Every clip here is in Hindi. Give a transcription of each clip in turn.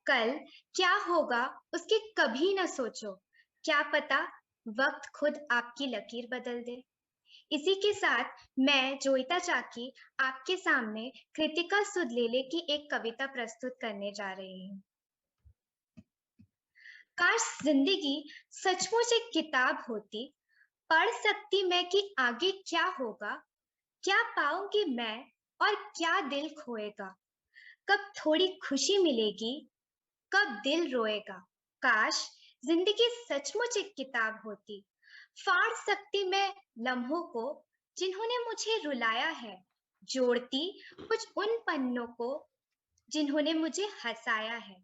कल क्या होगा उसकी कभी न सोचो। क्या पता वक्त खुद आपकी लकीर बदल दे। इसी के साथ मैं जोइता चाकी आपके सामने कृतिका सुधलेले की एक कविता प्रस्तुत करने जा रही हूँ। काश जिंदगी सचमुच एक किताब होती, पढ़ सकती मैं कि आगे क्या होगा, क्या पाऊंगी मैं और क्या दिल खोएगा, कब थोड़ी खुशी मिलेगी, कब दिल रोएगा। काश जिंदगी सचमुच एक किताब होती, फाड़ सकती मैं लम्हों को जिन्होंने मुझे रुलाया है, जोड़ती कुछ उन पन्नों को जिन्होंने मुझे हंसाया है।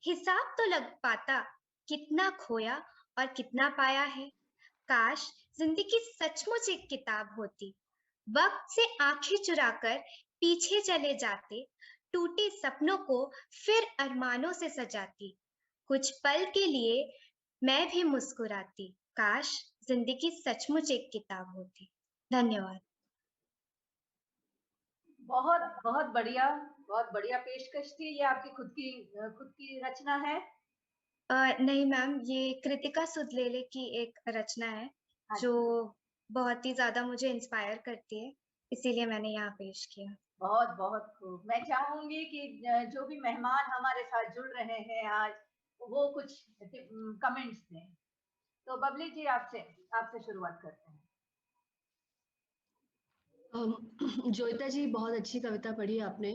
हिसाब तो लग पाता कितना खोया और कितना पाया है। काश जिंदगी सचमुच एक किताब होती, वक्त से आंखें चुराकर पीछे चले जाते, टूटे सपनों को फिर अरमानों से सजाती, कुछ पल के लिए मैं भी मुस्कुराती। काश जिंदगी सचमुच एक किताब होती। धन्यवाद। बहुत बहुत बढ़िया, बहुत बढ़िया पेशकश थी। ये आपकी खुद की रचना है? नहीं मैम, ये कृतिका सुधलेले की एक रचना है जो अच्छा, बहुत ही ज्यादा मुझे इंस्पायर करती है, इसीलिए मैंने यहाँ पेश किया। बहुत बहुत खूब। मैं चाहूंगी कि जो भी मेहमान हमारे साथ जुड़ रहे हैं आज, वो कुछ कमेंट्स दें। तो बबली जी, आपसे आपसे शुरुआत करते हैं। जोइता जी, बहुत अच्छी कविता पढ़ी आपने।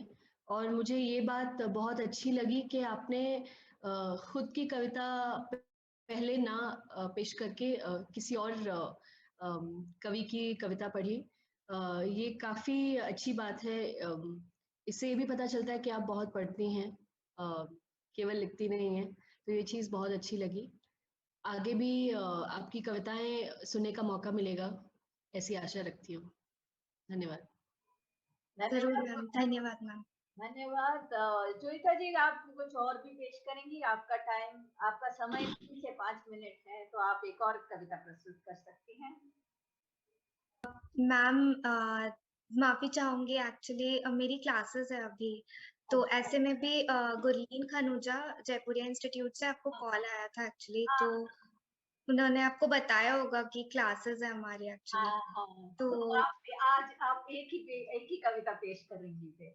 और मुझे ये बात बहुत अच्छी लगी कि आपने खुद की कविता पहले ना पेश करके किसी और कवि की कविता पढ़ी। ये काफी अच्छी बात है। इससे ये भी पता चलता है कि आप बहुत पढ़ती हैं, केवल लिखती नहीं हैं। तो ये चीज़ बहुत अच्छी लगी। आगे भी आपकी कविताएं सुनने का मौका मिलेगा, ऐसी आशा रखती हूँ। धन्यवाद। जरूर धन्यवाद मैम, बबली। धन्यवाद मैम। धन्यवाद। जोईता जी, आप कुछ और भी पेश करेंगी? आपका टाइम, आपका समय 3 से 5 मिनट है, तो आप एक और कविता प्रस्तुत कर सकती हैं। मैम, माफी चाहूंगी, एक्चुअली मेरी क्लासेस है अभी, तो अच्छा। ऐसे में भी गुरलीन खनूजा जयपुरिया इंस्टीट्यूट से आपको कॉल आया था एक्चुअली, हाँ तो उन्होंने आपको बताया होगा कि क्लासेस है हमारी एक्चुअली। हाँ हाँ, तो तो आप आज आप एक ही कविता पेश करेंगी फिर?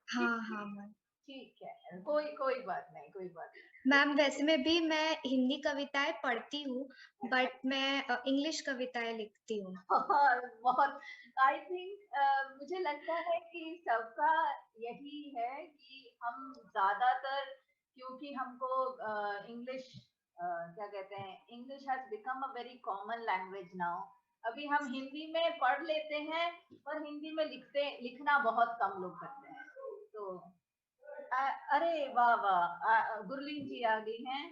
हाँ ठीक हाँ मैम। ठीक है, कोई कोई बात नहीं, कोई बात मैम वैसे में भी मैं हिंदी कविताएं पढ़ती हूँ, नहीं। बट मैं इंग्लिश कविताएं लिखती हूँ। बहुत, आई थिंक, मुझे लगता है कि सबका यही है कि हम ज्यादातर, क्योंकि हमको इंग्लिश, क्या कहते हैं, English has become a very common language now. अभी हम हिंदी में पढ़ लेते हैं, पर हिंदी में लिखना बहुत कम लोग करते हैं। तो अरे वाह वाह, गुरलीन जी आ गई हैं।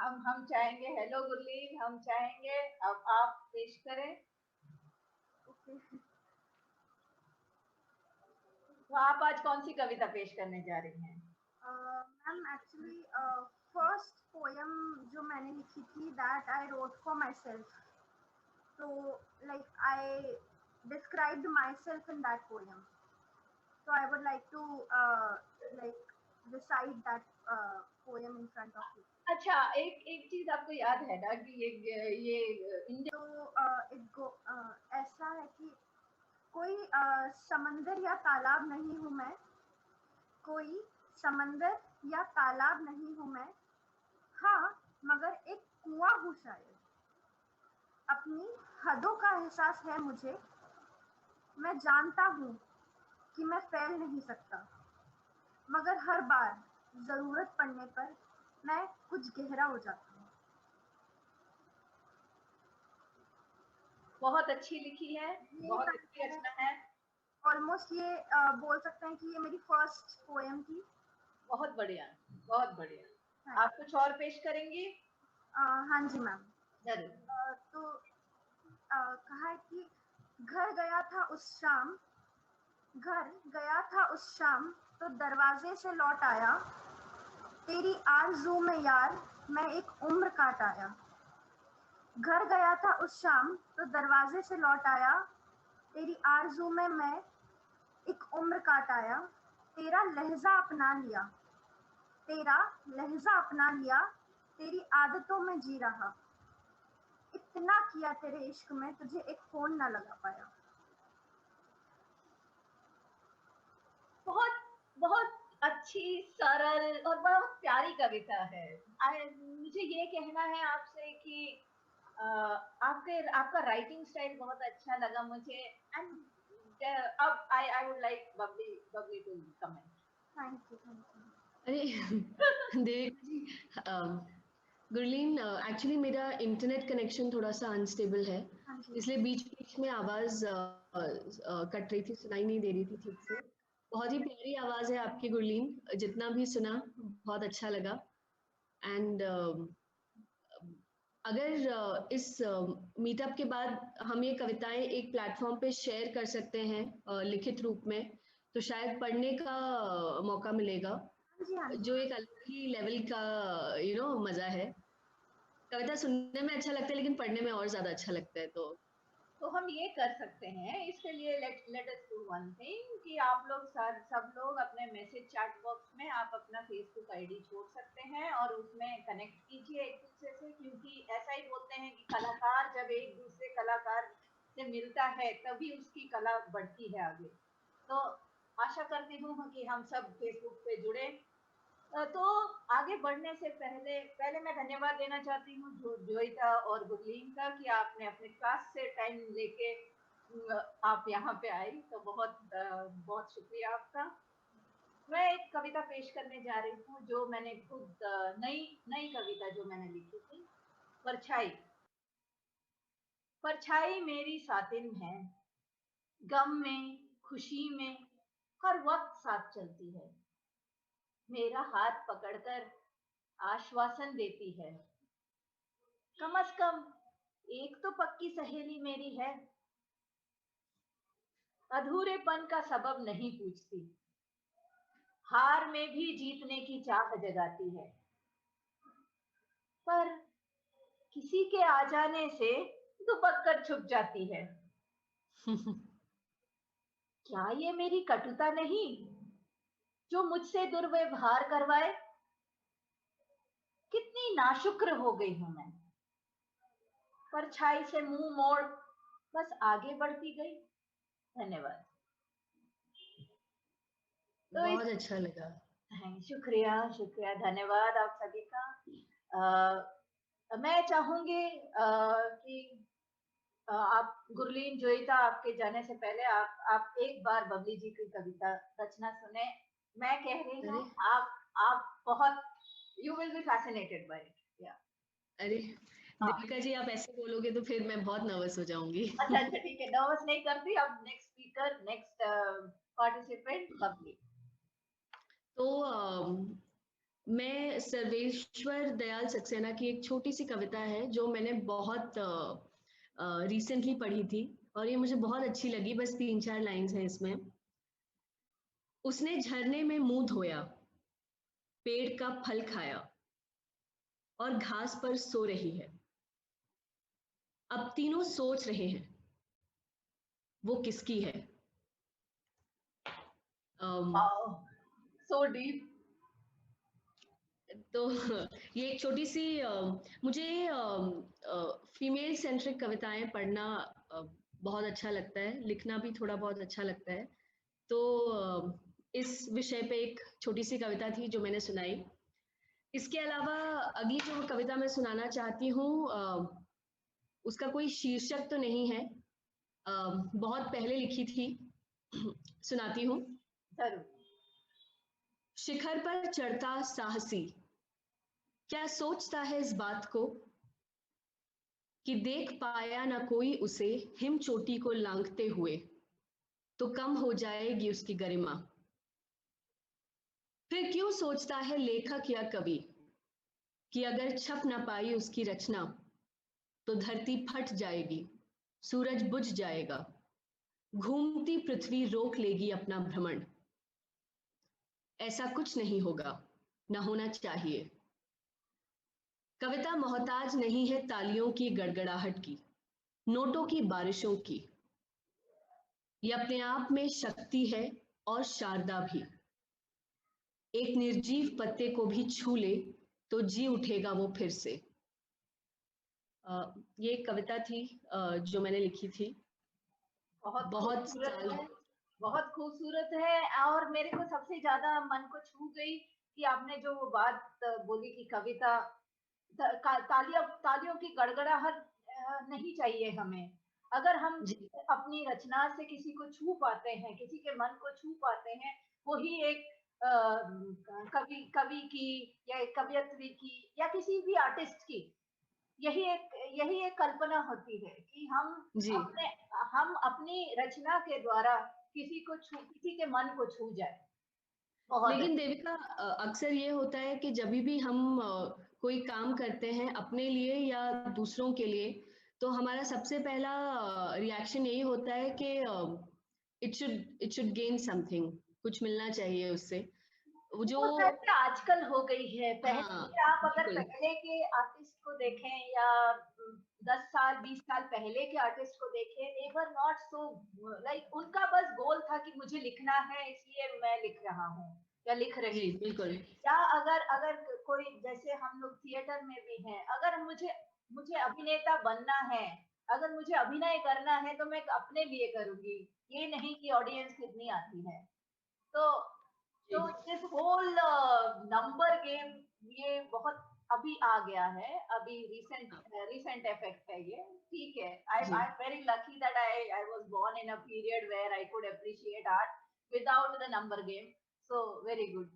हम चाहेंगे, हेलो गुरलीन, हम चाहेंगे अब आप पेश करें। तो आप आज कौन सी कविता पेश करने जा रही हैं? मैम एक्चुअली फर्स्ट पोयम जो मैंने लिखी थी, that I wrote for myself. तो like I described myself in that poem, so I would like to like recite that poem in front of you. अच्छा, एक एक चीज आपको याद है ना कि ये इंडिया। तो ऐसा है कि कोई समंदर या तालाब नहीं हूँ मैं, कोई समंदर या तालाब नहीं हूँ मैं, हाँ मगर एक कुआं हूँ शायद। अपनी हदों का एहसास है मुझे, मैं जानता हूँ कि मैं फैल नहीं सकता, मगर हर बार जरूरत पड़ने पर मैं कुछ गहरा हो जाता हूँ। बहुत अच्छी लिखी है, बहुत अच्छी रचना है। ऑलमोस्ट ये बोल सकते हैं कि ये मेरी फर्स्ट पोएम थी। बहुत बढ़िया, बहुत बढ़िया। आप कुछ और पेश करेंगी? हाँ जी मैम, जरूर। तो कहा है कि घर गया था उस शाम, घर गया था उस शाम तो दरवाजे से लौट आया, तेरी आरज़ू में यार मैं एक उम्र काट आया। घर गया था उस शाम तो दरवाजे से लौट आया, तेरी आरज़ू में मैं एक उम्र काट आया। तेरा लहजा अपना लिया, तेरा लहजा अपना लिया, तेरी आदतों में जी रहा, इतना किया तेरे इश्क में, तुझे एक फोन ना लगा पाया। बहुत बहुत अच्छी, सरल और बहुत प्यारी कविता है। मुझे ये कहना है आपसे कि आपका राइटिंग स्टाइल बहुत अच्छा लगा मुझे। एंड अब I would like bubbly to comment. Thank you. अरे देविका जी, गुरलीन, एक्चुअली मेरा इंटरनेट कनेक्शन थोड़ा सा अनस्टेबल है, इसलिए बीच बीच में आवाज कट रही थी, सुनाई नहीं दे रही थी ठीक से। बहुत ही प्यारी आवाज है आपकी गुरलीन, जितना भी सुना बहुत अच्छा लगा। एंड अगर इस मीटअप के बाद हम ये कविताएं एक प्लेटफॉर्म पे शेयर कर सकते हैं लिखित रूप में, तो शायद पढ़ने का मौका मिलेगा, जो एक अलग ही लेवल का मजा है। कविता सुनने में अच्छा लगता है लेकिन पढ़ने में और ज्यादा अच्छा लगता है। तो हम ये कर सकते हैं, इसके लिए let us do one thing कि आप लोग सब लोग अपने मैसेज चैट बॉक्स में आप अपना फेसबुक आईडी छोड़ सकते हैं और उसमें कनेक्ट कीजिए एक दूसरे से, क्योंकि ऐसा ही बोलते हैं कि कलाकार जब एक दूसरे कलाकार से मिलता है तभी उसकी कला बढ़ती है आगे। तो आशा करती हूँ कि हम सब फेसबुक पे जुड़े। तो आगे बढ़ने से पहले मैं धन्यवाद देना चाहती हूँ जोईता और गुरलीन का कि आपने अपने क्लास से टाइम लेके आप यहाँ पे आई, तो बहुत बहुत शुक्रिया आपका। मैं एक कविता पेश करने जा रही हूँ जो मैंने खुद नई कविता जो मैंने लिखी थी, परछाई। परछाई मेरी सातिन है, गम में खुशी में हर वक्त साथ चलती है, मेरा हाथ पकड़कर आश्वासन देती है, कम से कम एक तो पक्की सहेली मेरी है, अधूरेपन का सबब नहीं पूछती, हार में भी जीतने की चाह जगाती है, पर किसी के आ जाने से दुबक कर छुप जाती है। क्या ये मेरी कटुता नहीं जो मुझसे दुर्व्यवहार करवाए? कितनी नाशुक्र हो गई हूं मैं, परछाई से मुंह मोड़ बस आगे बढ़ती गई। धन्यवाद। तो बहुत अच्छा लगा। शुक्रिया शुक्रिया, धन्यवाद आप सभी का। मैं चाहूंगी कि आप गुरलीन, जोईता, आपके जाने से पहले आप एक बार बबली जी की कविता रचना सुने। मैं कह रही हूँ आप बहुत, you will be fascinated by it. या अरे देविका जी, आप ऐसे बोलोगे तो फिर मैं बहुत नर्वस हो जाऊंगी। अच्छा ठीक है, नर्वस नहीं करती। अब next speaker, next participant Babli. तो मैं सर्वेश्वर दयाल सक्सेना की एक छोटी सी कविता है जो मैंने बहुत रिसेंटली पढ़ी थी और ये मुझे बहुत अच्छी लगी, बस 3-4 लाइंस हैं इसमें। उसने झरने में मुंह धोया, पेड़ का फल खाया और घास पर सो रही है, अब तीनों सोच रहे हैं वो किसकी है। So deep. तो ये एक छोटी सी मुझे फीमेल सेंट्रिक कविताएं पढ़ना बहुत अच्छा लगता है, लिखना भी थोड़ा बहुत अच्छा लगता है। तो इस विषय पे एक छोटी सी कविता थी जो मैंने सुनाई। इसके अलावा अगली जो कविता मैं सुनाना चाहती हूँ उसका कोई शीर्षक तो नहीं है, बहुत पहले लिखी थी, सुनाती हूँ। जरूर। शिखर पर चढ़ता साहसी क्या सोचता है इस बात को कि देख पाया ना कोई उसे हिम चोटी को लांघते हुए, तो कम हो जाएगी उसकी गरिमा। फिर क्यों सोचता है लेखक या कवि कि अगर छप ना पाई उसकी रचना तो धरती फट जाएगी, सूरज बुझ जाएगा, घूमती पृथ्वी रोक लेगी अपना भ्रमण। ऐसा कुछ नहीं होगा, ना होना चाहिए। कविता मोहताज नहीं है तालियों की गड़गड़ाहट की, नोटों की बारिशों की। ये अपने आप में शक्ति है और शारदा भी। एक निर्जीव पत्ते को भी छू ले तो जी उठेगा वो फिर से। ये एक कविता थी जो मैंने लिखी थी बहुत बहुत खूबसूरत साल। है, बहुत खूबसूरत है। और मेरे को सबसे ज्यादा मन को छू गई कि आपने जो वो बात बोली कि कविता तालियों की गड़गड़ाहट नहीं चाहिए हमें। अगर हम जी अपनी रचना से किसी को छू पाते हैं, किसी के मन को छू पाते हैं, वही एक कवि की या कवियत्री की या किसी भी आर्टिस्ट की यही एक कल्पना होती है कि जी। हम अपनी रचना के द्वारा किसी के मन को छू जाए। बहुत लेकिन देविका अक्सर ये होता है कि जब भी हम कोई काम करते हैं अपने लिए या दूसरों के लिए, तो हमारा सबसे पहला रिएक्शन यही होता है कि इट शुड गेन समथिंग, कुछ मिलना चाहिए उससे। वो जो वो शायद आजकल हो गई है। हाँ पहले आप अगर बिल्कुल पहले के आर्टिस्ट को देखें या 10 साल 20 साल पहले के आर्टिस्ट को देखें, they were not so like उनका बस गोल था कि मुझे लिखना है इसलिए मैं लिख रहा हूँ या लिख रही जी हूँ। बिल्कुल या अगर अगर कोई, जैसे हम लोग थिएटर में भी हैं, अगर मुझे मुझे अभिनेता बनना है, अगर मुझे अभिनय करना है तो मैं अपने लिए करूंगी, ये नहीं कि ऑडियंस कितनी आती है। तो जी दिस होल नंबर गेम ये बहुत अभी आ गया है, अभी रीसेंट इफेक्ट है ये। ठीक है, आई जी I am very lucky that I was born in a period where I could appreciate art without the number game. So very good.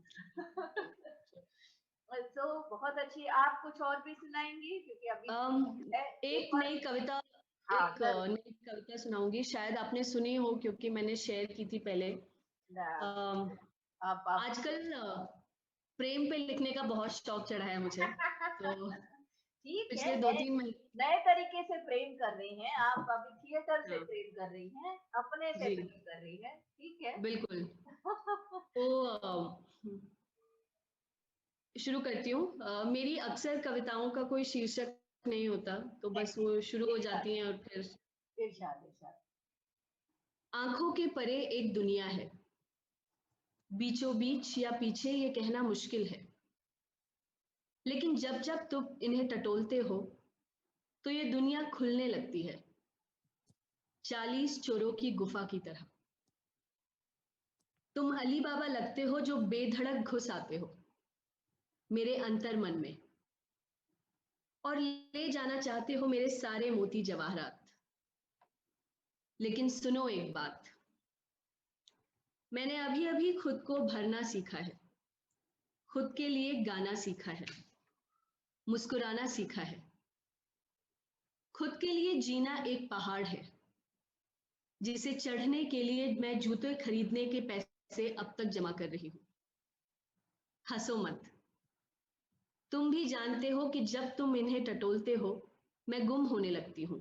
तो बहुत अच्छी। आप कुछ और भी सुनाएंगी क्योंकि अभी है एक एक और। नई कविता, हाँ एक जरूर। नई कविता सुनाऊंगी, शायद आपने सुनी हो क्योंकि मैंने शेयर की थी पहले। अम, आप आजकल प्रेम पे लिखने का बहुत शौक चढ़ा है मुझे, तो ठीक है, पिछले 2-3 महीने। नए तरीके से प्रेम कर रही हैं आप। अभी थिएटर से हाँ, प्रेम कर रही हैं, अपने से जी प्रेम कर रही हैं। ठीक है। बिल्कुल। तो शुरू करती हूँ। मेरी अक्सर कविताओं का कोई शीर्षक नहीं होता, तो बस वो शुरू हो इरशाद, जाती हैं और फिर। इरशाद, इरशाद। आंखों के परे एक दुनिया है, बीचों बीच या पीछे ये कहना मुश्किल है, लेकिन जब जब तुम इन्हें टटोलते हो तो ये दुनिया खुलने लगती है, 40 चोरों की गुफा की तरह। तुम अली बाबा लगते हो जो बेधड़क घुस आते हो मेरे अंतर मन में और ले जाना चाहते हो मेरे सारे मोती जवाहरात। लेकिन सुनो एक बात, मैंने अभी अभी खुद को भरना सीखा है, खुद के लिए गाना सीखा है, मुस्कुराना सीखा है। खुद के लिए जीना एक पहाड़ है जिसे चढ़ने के लिए मैं जूते खरीदने के पैसे अब तक जमा कर रही हूं। हंसो मत, तुम भी जानते हो कि जब तुम इन्हें टटोलते हो मैं गुम होने लगती हूं,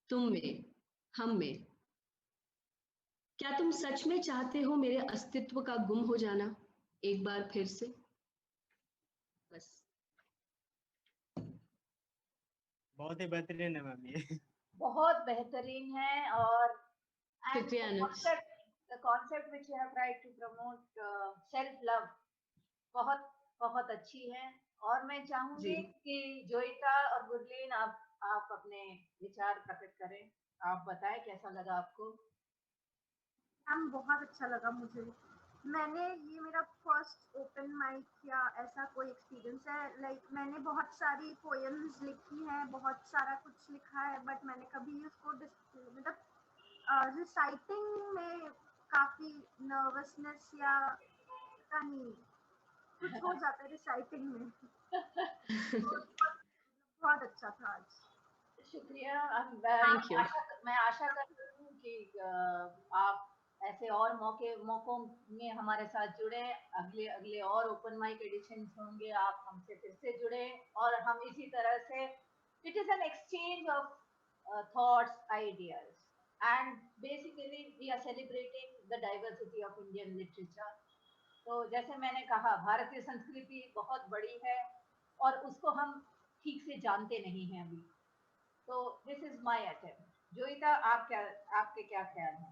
तुम में, हम में। क्या तुम सच में चाहते हो मेरे अस्तित्व का गुम हो जाना एक बार फिर से? बस। बहुत ही बेहतरीन है मैम ये। बहुत बेहतरीन है। और and शुक्रिया अनुज। the concept which you have tried to promote, self love, बहुत बहुत अच्छी है। और मैं जी चाहूंगी कि जोइता और गुरलीन आप अपने विचार प्रकट करें। आप बताएं कैसा लगा आपको। मैम बहुत अच्छा लगा मुझे। मैंने ये मेरा फर्स्ट ओपन माइक या ऐसा कोई एक्सपीरियंस है। लाइक मैंने बहुत सारी पोएम्स लिखी हैं, बहुत सारा कुछ लिखा है, बट मैंने कभी उसको मतलब रिसाइटिंग में काफी नर्वसनेस या पता नहीं कुछ हो जाता है रिसाइटिंग में। तो बहुत अच्छा था आज। शुक्रिया। Thank you. मैं आशा करती हूँ कि आप ऐसे और मौकों में हमारे साथ जुड़े। अगले अगले और ओपन माइक एडिशन होंगे, आप हमसे फिर से जुड़े और हम इसी तरह से, it is an exchange of thoughts, ideas, and basically we are celebrating the diversity of Indian literature. तो जैसे मैंने कहा, भारतीय संस्कृति बहुत बड़ी है और उसको हम ठीक से जानते नहीं हैं अभी। तो this is my attempt. Joita, आपके क्या ख्याल है?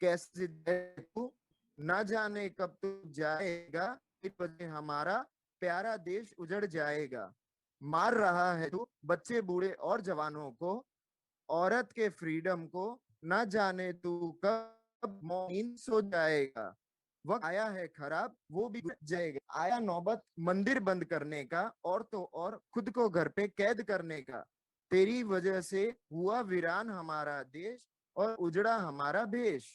कैसे जाए तू, ना जाने कब तू जाएगा, इस वजह हमारा प्यारा देश उजड़ जाएगा। मार रहा है तू बच्चे बूढ़े और जवानों को, औरत के फ्रीडम को, ना जाने तू कब मौन सो जाएगा। वक्त आया है खराब, वो भी गुजर जाएगा। आया नौबत मंदिर बंद करने का, और तो और खुद को घर पे कैद करने का। तेरी वजह से हुआ वीरान हमारा देश और उजड़ा हमारा भेष।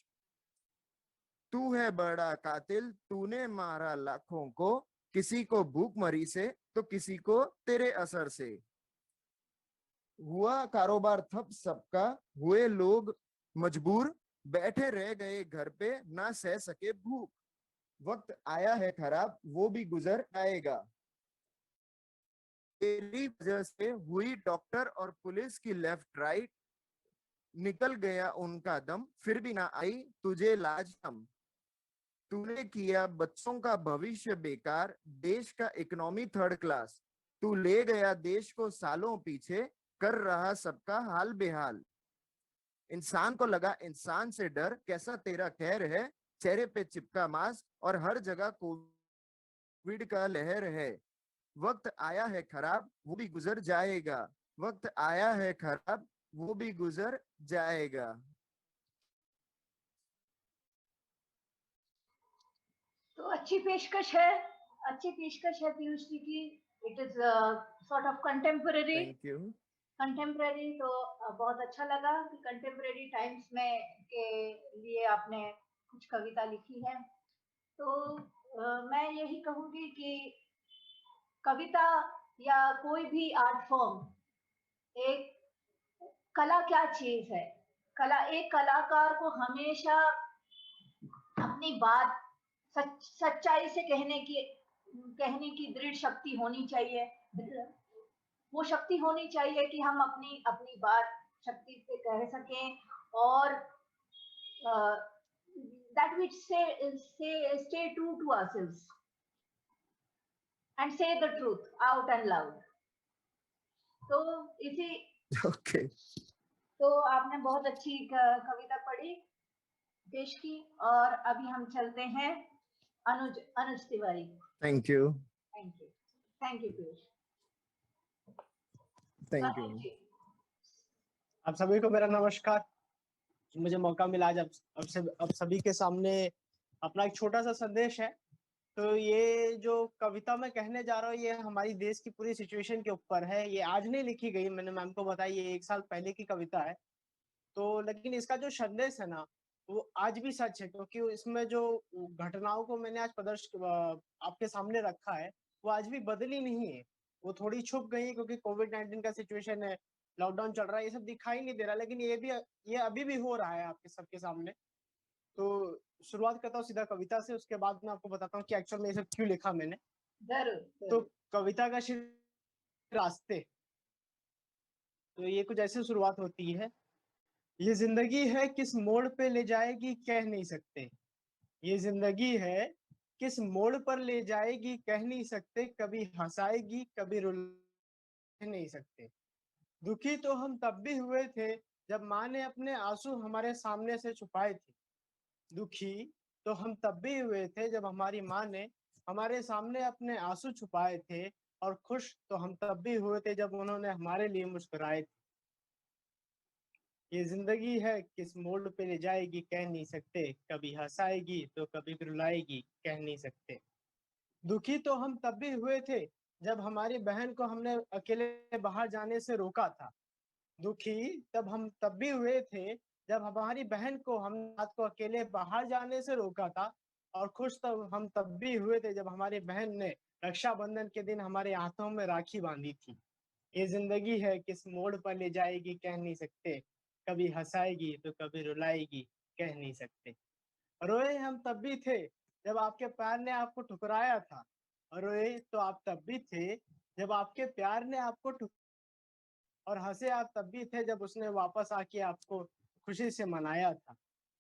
तू है बड़ा कातिल, तूने मारा लाखों को, किसी को भूखमरी से तो किसी को तेरे असर से। हुआ कारोबार ठप सबका, हुए लोग मजबूर, बैठे रह गए घर पे ना सह सके भूख। वक्त आया है खराब, वो भी गुजर आएगा। तेरी वजह से हुई डॉक्टर और पुलिस की लेफ्ट राइट, निकल गया उनका दम, फिर भी ना आई तुझे लाज हम। तूने किया बच्चों का भविष्य बेकार, देश का इकोनॉमी थर्ड क्लास। तू ले गया देश को सालों पीछे, कर रहा सबका हाल बेहाल। इंसान को लगा इंसान से डर, कैसा तेरा कहर है। चेहरे पे चिपका मास्क और हर जगह कोविड का लहर है। वक्त आया है खराब, वो भी गुजर जाएगा। वक्त आया है खराब, वो भी गुजर जाएगा। तो अच्छी पेशकश है पीयूष जी की। It is sort of contemporary. Thank you. Contemporary तो बहुत अच्छा लगा कि कंटेम्पररी टाइम्स में के लिए आपने कुछ कविता लिखी है। तो मैं यही कहूंगी कि कविता या कोई भी आर्ट फॉर्म एक कला क्या चीज है। कला, एक कलाकार को हमेशा अपनी बात सच्चाई से कहने की दृढ़ शक्ति होनी चाहिए। वो शक्ति होनी चाहिए कि हम अपनी अपनी बात शक्ति से कह सकें, और that we stay true to ourselves and say the truth out and loud. तो इसी ओके। तो आपने बहुत अच्छी कविता पढ़ी, पेश की, और अभी हम चलते हैं Anuj Tiwari. Thank you. Thank you Piyush. Thank you. आप सभी को मेरा नमस्कार। मुझे मौका मिला आज अब सभी के सामने अपना एक छोटा सा संदेश है। तो ये जो कविता मैं कहने जा रहा हूँ, ये हमारी देश की पूरी सिचुएशन के ऊपर है। ये आज नहीं लिखी गई, मैंने मैम को बताया, ये 1 साल पहले की कविता है। तो लेकिन इसका जो संदेश है ना, वो आज भी सच है, क्योंकि इसमें जो घटनाओं को मैंने आज आपके सामने रखा है, वो आज भी बदली नहीं है। वो थोड़ी छुप गई है क्योंकि कोविड-19 का सिचुएशन है, लॉकडाउन चल रहा है, ये सब दिखाई नहीं दे रहा, लेकिन ये अभी भी हो रहा है आपके सबके सामने। तो शुरुआत करता हूँ सीधा कविता से, उसके बाद मैं आपको बताता हूँ कि एक्चुअल में ये सब क्यों लिखा मैंने। तो कविता का रास्ते, तो ये कुछ ऐसे शुरुआत होती है। ये जिंदगी है किस मोड़ पे ले जाएगी कह नहीं सकते। ये जिंदगी है किस मोड़ पर ले जाएगी कह नहीं सकते। कभी हंसाएगी कभी रुला नहीं सकते। दुखी तो हम तब भी हुए थे जब माँ ने अपने आंसू हमारे सामने से छुपाए थे। दुखी तो हम तब भी हुए थे जब हमारी माँ ने हमारे सामने अपने आंसू छुपाए थे। और खुश तो हम तब भी हुए थे जब उन्होंने हमारे लिए मुस्कुराए थे। ये जिंदगी है किस मोड़ पे ले जाएगी कह नहीं सकते। कभी हंसाएगी तो कभी रुलाएगी कह नहीं सकते। दुखी तो हम तब भी हुए थे जब हमारी बहन को हमने अकेले बाहर जाने से रोका था। दुखी तब भी हुए थे जब हमारी बहन को हम रात को अकेले बाहर जाने से रोका था। और खुश तब भी हुए थे जब हमारी बहन ने रक्षाबंधन के दिन हमारे हाथों में राखी बांधी थी। ये जिंदगी है किस मोड़ पर ले जाएगी कह नहीं सकते। कभी हंसाएगी तो कभी रुलाएगी कह नहीं सकते। रोए हम तब भी थे जब आपके प्यार ने आपको ठुकराया था। और रोए तो आप तब भी थे जब आपके प्यार ने आपको और हंसे आप तब भी थे जब उसने वापस आके आपको खुशी से मनाया था।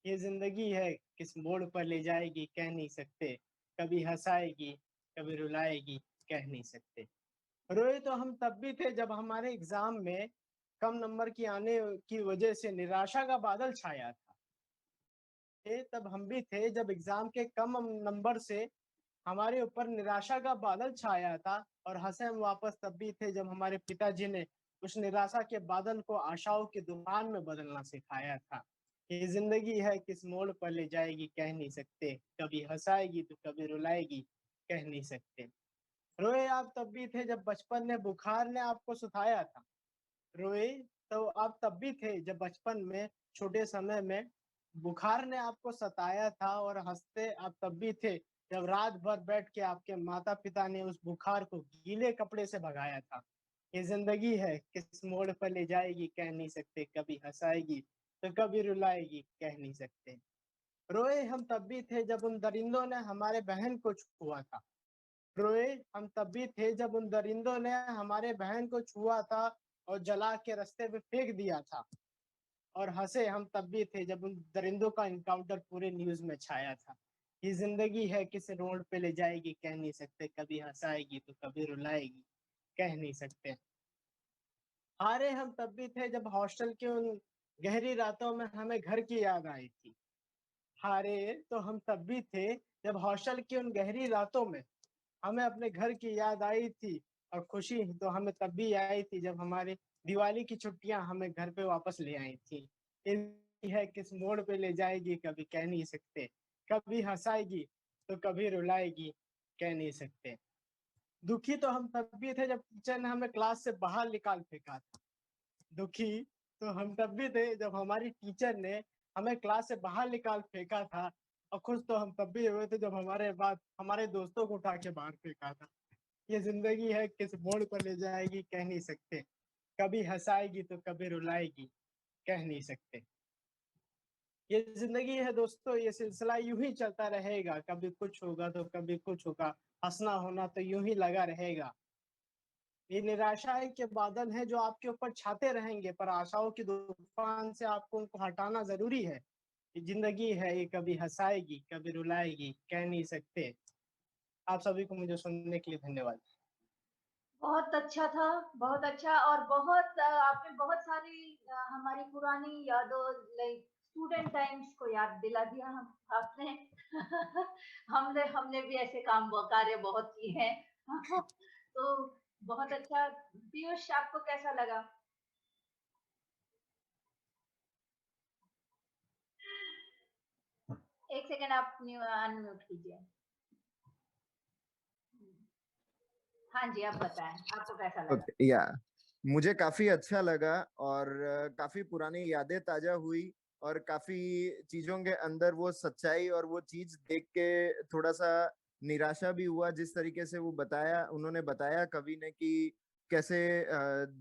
ये जिंदगी है किस मोड़ पर ले जाएगी कह नहीं सकते। कभी हंसाएगी कभी रुलाएगी कह नहीं सकते। रोए तो हम तब भी थे जब हमारे एग्जाम में कम नंबर की आने की वजह से निराशा का बादल छाया था। थे तब हम भी थे, जब एग्जाम के कम नंबर से हमारे ऊपर निराशा का बादल छाया था, और हंसे हम वापस तब भी थे जब हमारे पिताजी ने उस निराशा के बादल को आशाओं की तूफान में बदलना सिखाया था। ये जिंदगी है किस मोड़ पर ले जाएगी कह नहीं सकते, कभी हंसाएगी तो कभी रुलाएगी कह नहीं सकते। रोए आप तब भी थे जब बचपन ने बुखार ने आपको सुताया था। रोए तो आप तब भी थे जब बचपन में छोटे समय में बुखार ने आपको सताया था, और हंसते आप तब भी थे जब रात भर बैठ के आपके माता पिता ने उस बुखार को गीले कपड़े से भगाया था। ये जिंदगी है किस मोड़ पर ले जाएगी कह नहीं सकते, कभी हंसाएगी तो कभी रुलाएगी कह नहीं सकते। रोए हम तब भी थे जब उन दरिंदों ने हमारे बहन को छुआ था। रोए हम तब भी थे जब उन दरिंदों ने हमारे बहन को छुआ था और जला के रास्ते पे फेंक दिया था। और हंसे हम तब भी थे जब उन दरिंदों का इनकाउंटर पूरे न्यूज में छाया था। ये जिंदगी है किस रोड पे ले जाएगी कह नहीं सकते, कभी हंसाएगी तो कभी रुलाएगी कह नहीं सकते। हारे हम तब भी थे जब हॉस्टल के उन गहरी रातों में हमें घर की याद आई थी। हारे तो हम तब भी थे जब हॉस्टल की उन गहरी रातों में हमें अपने घर की याद आई थी, और खुशी तो हमें तब भी आई थी जब हमारे दिवाली की छुट्टियां हमें घर पे वापस ले आई थी। ये है किस मोड़ पे ले जाएगी कभी कह नहीं सकते, कभी हंसाएगी तो कभी रुलाएगी कह नहीं सकते। दुखी तो हम तब भी थे जब टीचर ने हमें क्लास से बाहर निकाल फेंका था। दुखी तो हम तब भी थे जब हमारी टीचर ने हमें क्लास से बाहर निकाल फेंका था, और खुश तो हम तब भी हुए थे जब हमारे बाद हमारे दोस्तों को उठा के बाहर फेंका था। ये जिंदगी है किस मोड़ पर ले जाएगी कह नहीं सकते, कभी हंसाएगी तो कभी रुलाएगी कह नहीं सकते। ये जिंदगी है दोस्तों, ये सिलसिला यूं ही चलता रहेगा, कभी कुछ होगा तो कभी कुछ होगा, हंसना होना तो यूं ही लगा रहेगा। ये निराशा के बादल हैं जो आपके ऊपर छाते रहेंगे, पर आशाओं की तूफान से आपको उनको हटाना जरूरी है। ये जिंदगी है, ये कभी हंसाएगी कभी रुलाएगी कह नहीं सकते। आप सभी को मुझे सुनने के लिए धन्यवाद। बहुत अच्छा था, बहुत अच्छा। और बहुत आपने बहुत सारी हमारी पुरानी यादों, लाइक स्टूडेंट टाइम्स को याद दिला दिया हम आपने। हमने हमने भी ऐसे काम कार्य बहुत किए हैं। तो बहुत अच्छा। पीयूष, आपको कैसा लगा? एक सेकेंड, आप अनम्यूट कीजिए। हाँ जी, आप बताएं, आपको कैसा लगा? या मुझे काफी अच्छा लगा, और काफी पुरानी यादें ताजा हुई, और काफी चीजों के अंदर वो सच्चाई और वो चीज देख के थोड़ा सा निराशा भी हुआ, जिस तरीके से वो बताया, उन्होंने बताया कवि ने कि कैसे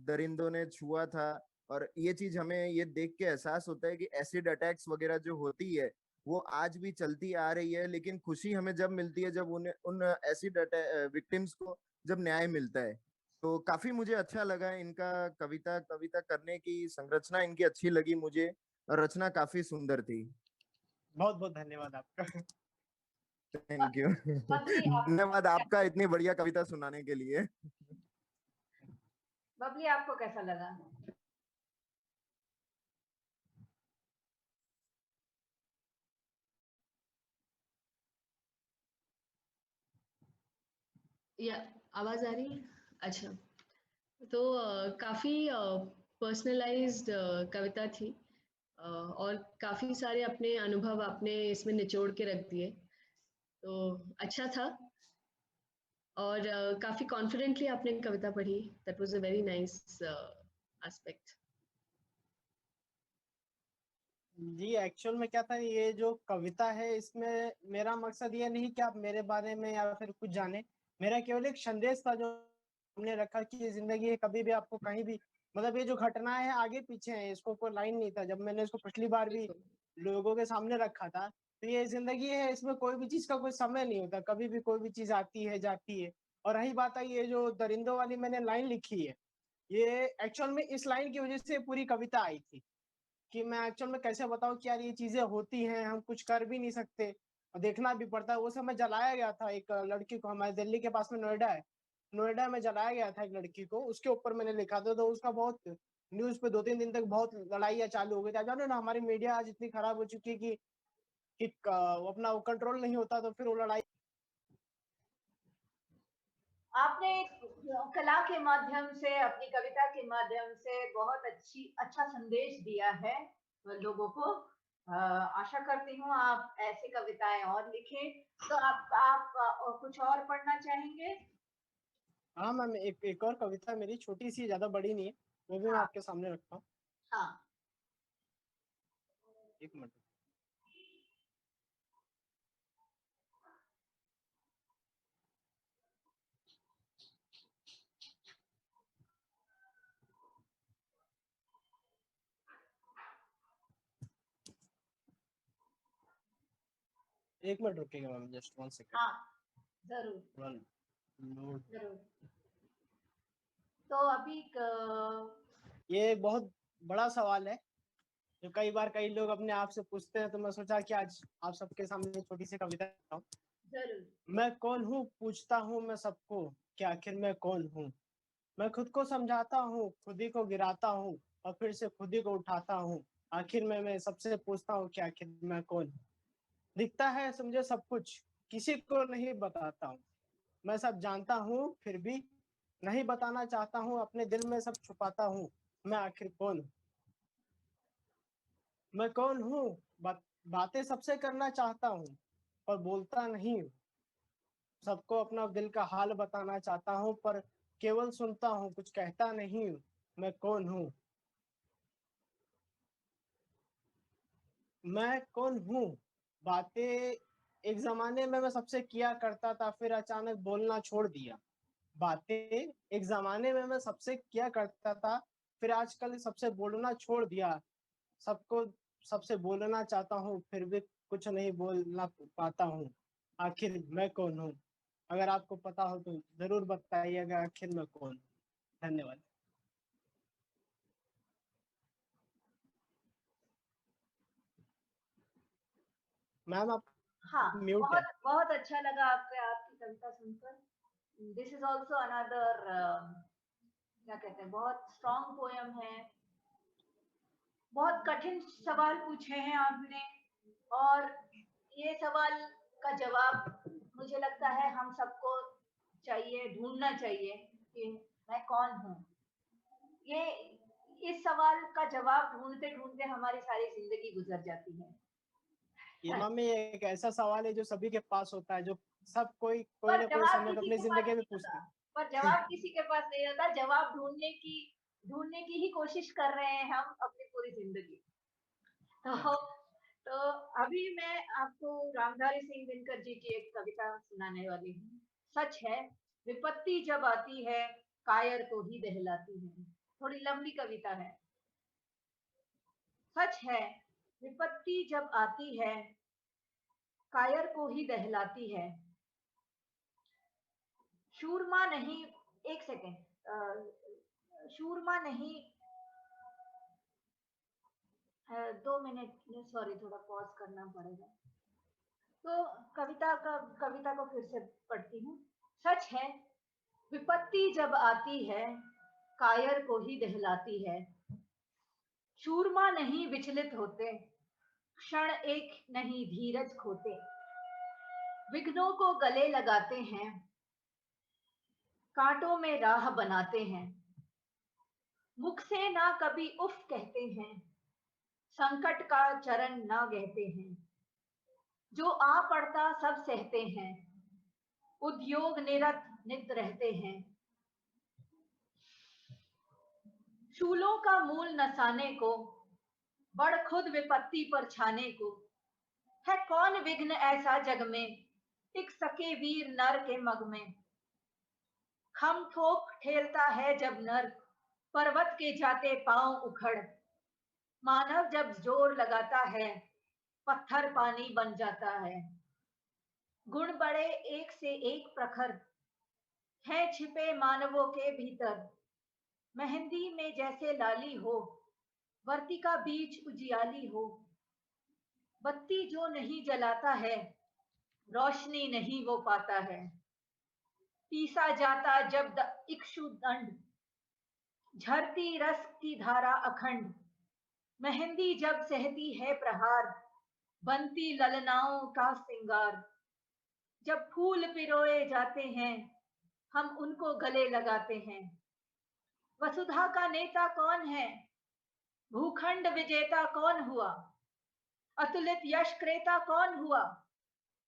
दरिंदों ने छुआ था। और ये चीज हमें ये देख के एहसास होता है कि एसिड अटैक्स वगैरह जो होती है वो आज भी चलती आ रही है, लेकिन खुशी हमें जब मिलती है जब उन्हें उन एसिड विक्टिम्स को जब न्याय मिलता है। तो काफी मुझे अच्छा लगा इनका कविता कविता करने की संरचना इनकी अच्छी लगी मुझे, और रचना काफी सुंदर थी। बहुत बहुत धन्यवाद आपका। Thank you. बबली, धन्यवाद आपका इतनी बढ़िया कविता सुनाने के लिए। बबली, आपको कैसा लगा? या आवाज आ रही है? अच्छा, तो काफी पर्सनलाइज्ड कविता थी, और काफी सारे अपने अनुभव आपने इसमें निचोड़ के रख दिए, तो अच्छा था। और काफी कॉन्फिडेंटली आपने कविता पढ़ी। That was a very nice aspect. जी एक्चुअल में क्या था, ये जो कविता है इसमें मेरा मकसद ये नहीं कि आप मेरे बारे में या फिर कुछ जाने। मेरा केवल एक संदेश था जो हमने रखा कि ये जिंदगी है, कभी भी आपको कहीं भी, मतलब ये जो घटनाएं हैं आगे पीछे हैं, इसको कोई लाइन नहीं था। जब मैंने इसको पिछली बार भी लोगों के सामने रखा था, तो ये जिंदगी है, इसमें कोई भी चीज का कोई समय नहीं होता, कभी भी कोई भी चीज आती है जाती है। और रही बात है ये जो दरिंदों वाली मैंने लाइन लिखी है, ये एक्चुअल में इस लाइन की वजह से पूरी कविता आई थी, कि मैं एक्चुअल में कैसे बताऊं कि यार ये चीजें होती हैं, हम कुछ कर भी नहीं सकते और देखना भी पड़ता है। वो समय जलाया गया था एक लड़की को, हमारे दिल्ली के पास में नोएडा है, नोएडा में जलाया गया था एक लड़की को, उसके ऊपर मैंने लिखा था। तो उसका बहुत न्यूज पे 2-3 दिन तक बहुत लड़ाइयाँ चालू हो गई थी। आप जानो ना, हमारी मीडिया आज इतनी खराब हो चुकी है कि कि वो अपना कंट्रोल नहीं होता तो फिर वो लड़ाई। आपने कला के माध्यम से, अपनी कविता के माध्यम से बहुत अच्छा संदेश दिया है लोगों को। आशा करती हूँ आप ऐसी कविताएं और लिखें। तो आप कुछ और पढ़ना चाहेंगे? हाँ मैम, एक और कविता मेरी छोटी सी, ज्यादा बड़ी नहीं है, वो भी मैं हाँ। आपके सामने रखता हूँ। हाँ। एक मिनट। एक मिनट रुकिएगा मैम, जस्ट 1 सेकंड। हाँ जरूर जरूर। तो अभी ये बहुत बड़ा सवाल है जो कई बार कई लोग अपने आप से पूछते हैं, तो मैं सोचा कि आज आप सबके सामने छोटी सी कविता लिखता हूँ। जरूर। मैं कौन हूँ पूछता हूँ मैं सबको, कि आखिर मैं कौन हूँ। मैं खुद को समझाता हूँ, खुद ही को गिराता हूँ और फिर से खुद ही को उठाता हूँ। आखिर मैं सबसे पूछता हूँ कि आखिर मैं कौन हूँ। दिखता है समझे सब कुछ, किसी को नहीं बताता हूँ। मैं सब जानता हूँ फिर भी नहीं बताना चाहता हूँ, अपने दिल में सब छुपाता हूँ। मैं आखिर कौन हूँ। मैं कौन हूँ, बातें सबसे करना चाहता हूँ पर बोलता नहीं हूँ। सबको अपना दिल का हाल बताना चाहता हूँ पर केवल सुनता हूँ, कुछ कहता नहीं हूँ। मैं कौन हूँ। मैं कौन हूँ, बातें एक जमाने में मैं सबसे किया करता था, फिर अचानक बोलना छोड़ दिया। बातें एक जमाने में मैं सबसे किया करता था, फिर आजकल सबसे बोलना छोड़ दिया। सबको सबसे बोलना चाहता हूँ फिर भी कुछ नहीं बोलना पाता हूँ। आखिर मैं कौन हूँ। अगर आपको पता हो तो जरूर बताइएगा आखिर मैं कौन हूँ। धन्यवाद। मैम आप हाँ, म्यूट है। बहुत अच्छा लगा आपकी कविता सुनकर। दिस इज ऑल्सो अनदर, क्या कहते हैं, बहुत स्ट्रॉन्ग पोयम है। बहुत कठिन सवाल पूछे हैं आपने, और ये सवाल का जवाब मुझे लगता है हम सबको चाहिए, ढूंढना चाहिए कि मैं कौन हूँ। ये इस सवाल का जवाब ढूंढते ढूंढते हमारी सारी जिंदगी गुजर जाती है। ये मैम ये एक ऐसा सवाल है जो सभी के पास होता है, जो सब कोई पर ना कोई जवाब समय पे किसी अपनी के पास जिंदगी में नहीं पूछते होता। हैं। पर जवाब किसी के पास नहीं होता। जवाब ढूंढने की ही कोशिश कर रहे हैं हम अपनी पूरी जिंदगी। तो अभी मैं आपको रामधारी सिंह दिनकर जी की एक कविता सुनाने वाली हूँ। सच है, विपत्ति जब आती है कायर को ही दहलाती है। थोड़ी लंबी कविता है। सच है, विपत्ति जब आती है कायर को ही दहलाती है। शूरमा नहीं, एक सेकेंड, शूरमा नहीं, 2 मिनट, सॉरी, थोड़ा पॉज करना पड़ेगा। तो कविता को फिर से पढ़ती हूँ। सच है, विपत्ति जब आती है कायर को ही दहलाती है। शूरमा नहीं विचलित होते, क्षण एक नहीं धीरज खोते। विघ्नों को गले लगाते हैं, कांटों में राह बनाते हैं। मुख से ना कभी उफ कहते हैं, संकट का चरण ना कहते हैं। जो आ पड़ता सब सहते हैं, उद्योग निरत नित रहते हैं। शूलों का मूल नसाने को, बड़ खुद विपत्ति पर छाने को। है कौन विघ्न ऐसा जग में, टिक सके वीर नर के मग में। खम ठोक ठेलता है जब नर, पर्वत के जाते पांव उखड़। मानव जब जोर लगाता है, पत्थर पानी बन जाता है। गुण बड़े एक से एक प्रखर, हैं छिपे मानवों के भीतर। मेहंदी में जैसे लाली हो, वर्तिका बीच उजियाली हो। बत्ती जो नहीं जलाता है, रोशनी नहीं वो पाता है। पीसा जाता जब इक्षु दंड, झरती रस की धारा अखंड। मेहंदी जब सहती है प्रहार, बनती ललनाओं का सिंगार। जब फूल पिरोए जाते हैं हम उनको गले लगाते हैं। वसुधा का नेता कौन है, भूखंड विजेता कौन हुआ, अतुलित यश क्रेता कौन हुआ,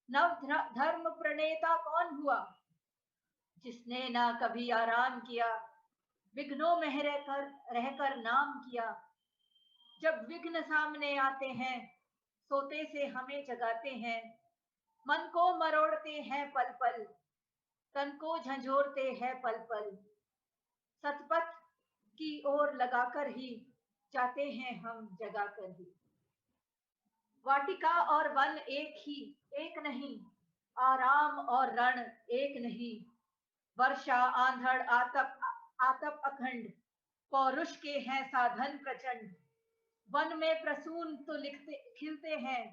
नव धर्म प्रणेता कौन हुआ, जिसने ना कभी आराम किया, विघ्नों में रहकर नाम किया। जब विघ्न सामने आते हैं सोते से हमें जगाते हैं। मन को मरोड़ते हैं पल पल, तन को झंझोरते हैं पल पल। सतपथ की ओर लगाकर ही जाते हैं हम जगाकर ही। वाटिका और वन एक नहीं, आराम और रण एक नहीं। वर्षा आंधड़ आतप अखंड, पौरुष के हैं साधन प्रचंड। वन में प्रसून तो खिलते हैं,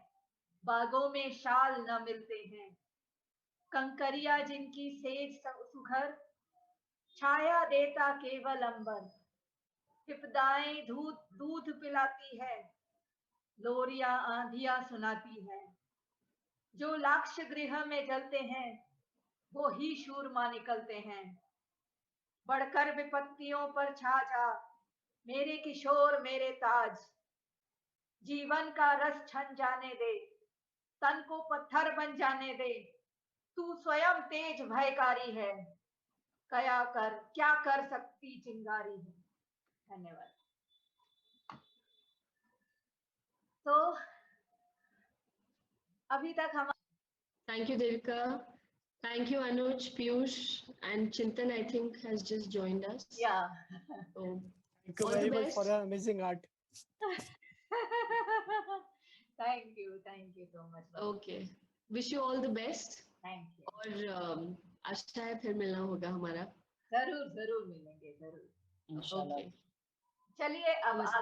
बागों में शाल न मिलते हैं। कंकरिया जिनकी सेज सुघर, छाया देता केवल अंबर। विपदाएं दूध पिलाती है, लोरियां आंधियां सुनाती है। जो लाक्ष गृह में जलते हैं वो ही शूरमा निकलते हैं। बढ़कर विपत्तियों पर छा जा मेरे किशोर मेरे ताज। जीवन का रस छन जाने दे, तन को पत्थर बन जाने दे। तू स्वयं तेज भयकारी है, क्या कर सकती चिंगारी है। धन्यवाद। तो अभी तक हम Thank you, Devika. Thank you, Anuj, Piyush, and Chintan, I think, has just joined us. Yeah. So, Thank you all very the much best. for your amazing art. Thank you so much. Okay. Wish you all the best. Thank you. और आशा है फिर मिलना होगा हमारा. जरूर मिलेंगे जरूर. Okay. चलिए अब नमस्ते.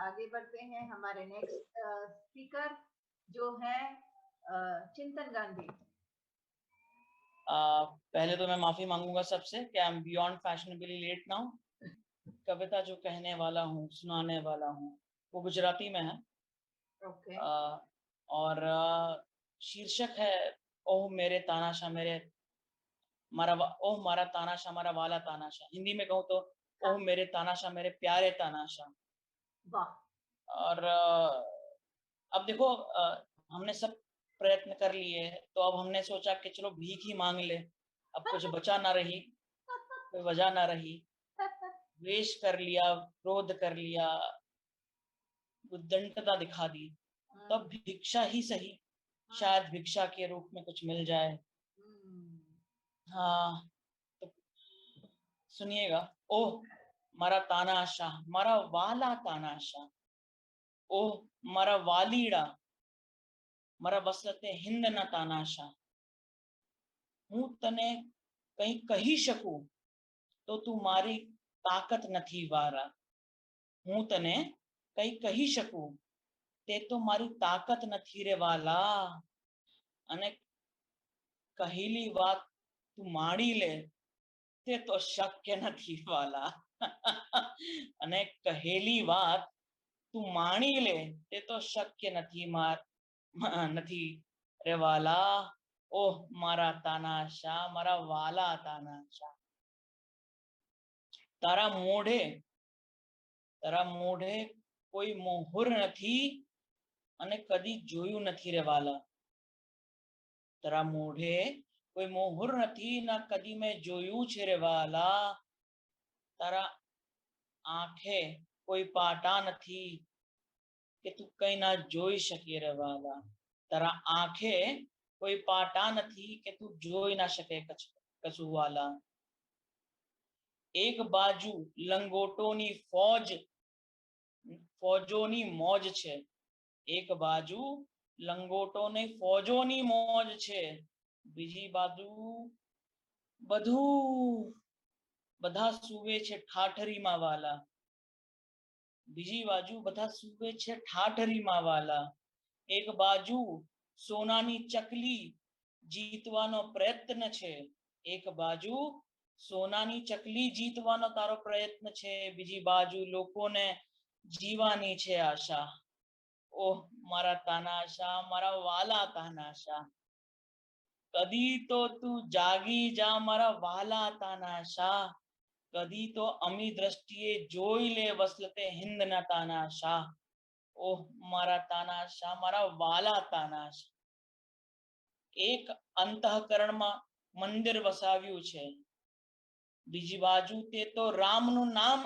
आगे बढ़ते हैं हमारे नेक्स्ट स्पीकर जो है चिंतन गांधी. पहले तो मैं माफी मांगूंगा सबसे कि I am beyond fashionably late now. कविता जो कहने वाला हूँ सुनाने वाला हूँ वो गुजराती में है. ओके. और शीर्षक है ओह मेरे तानाशाह मेरे ओह मारा तानाशाह मारा वाला तानाशाह. हिंदी में कहूँ तो ओह मेरे तानाशाह मेरे प्यारे तानाशाह. वाह. और अब देखो हमने सब प्रयत्न कर लिए तो अब हमने सोचा कि चलो भीख ही मांग ले. अब कुछ बचा ना रही, कोई वजह ना रही. द्वेष कर लिया, क्रोध कर लिया, उद्दंडता दिखा दी, तब भिक्षा ही सही, शायद भिक्षा के रूप में कुछ मिल जाए. हाँ तो सुनिएगा. ओह मारा तानाशाह मारा वाला तानाशाह, ओह मारा वालीड़ा मारा वसलते हिंद न तानाशाह. हूँ तने कहीं कही શકું તો તું મારી તાકાત નથી વારા. હું તને કઈ કહી શકું તે તો મારી તાકાત નથી રે વાલા. અને કહેલી વાત તું માણી લે તે તો શક્ય નથી વાલા. અને કહેલી વાત તું માણી લે તે તો શક્ય નથી રે વાલા. ઓહ મારા તાનાશાહ મારા વાલા તાનાશાહ. તારા મોઢે કોઈ મોહર નથી અને કદી જોયું નથી રે વાલા. તારા મોઢે કોઈ મોહર નથી ના કદી મેં જોયું છે રે વાલા. તારા આંખે કોઈ પાટા નથી કે તું કઈ ના જોઈ શકી રે વાલા. તારા આંખે કોઈ પાટા નથી કે તું જોઈ ના શકે કશું વાલા. એક બાજુ લંગોટોની ફોજોની મોજ છે. એક બાજુ લંગોટોની ફોજોની મોજ છે. બીજી બાજુ બધા સુવે છે ઠાઠરીમાં વાલા. બીજી બાજુ બધા સુવે છે ઠાઠરીમાં વાલા. એક બાજુ સોનાની ચકલી જીતવાનો પ્રયત્ન છે. એક બાજુ સોનાની ચકલી જીતવાનો તારો પ્રયત્ન છે. બીજી બાજુ લોકોને જીવાની છે આશા. ओह मारा तानाशाह, मारा वाला तानाशाह, कदी तो तू जागी जा मारा वाला तानाशाह, कदी तो अमी दृष्टिए जोई ले वसलते हिंद न तानाशाह, ओह मारा तानाशाह, मारा वाला तानाशाह। एक અંતઃકરણમાં મંદિર વસાવ્યું છે, બીજી બાજુ તે તો રામનું નામ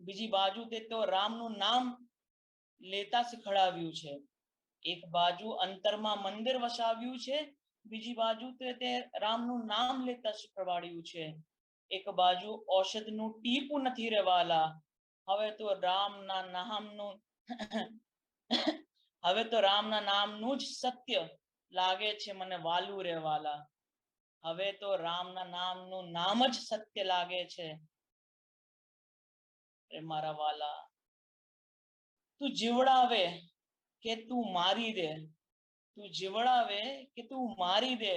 બીજી બાજુ તે તો રામનું નામ લેતા શીખડાવ્યું છે। એક બાજુ અંતરમાં મંદિર વસાવ્યું છે, બીજી બાજુ તે રામનું નામ લેતા શીખવાડ્યું છે। એક બાજુ ઔષધનું ટીપું નથી રહેવાલા, હવે તો રામના નામનું હવે તો રામના નામનું જ સત્ય લાગે છે મને વાલું રહેવાલા, હવે તો રામના નામનું નામ જ સત્ય લાગે છે રે મારા વાલા। તું જીવડાવે કે તું મારી દે, તું જીવડાવે કે તું મારી દે,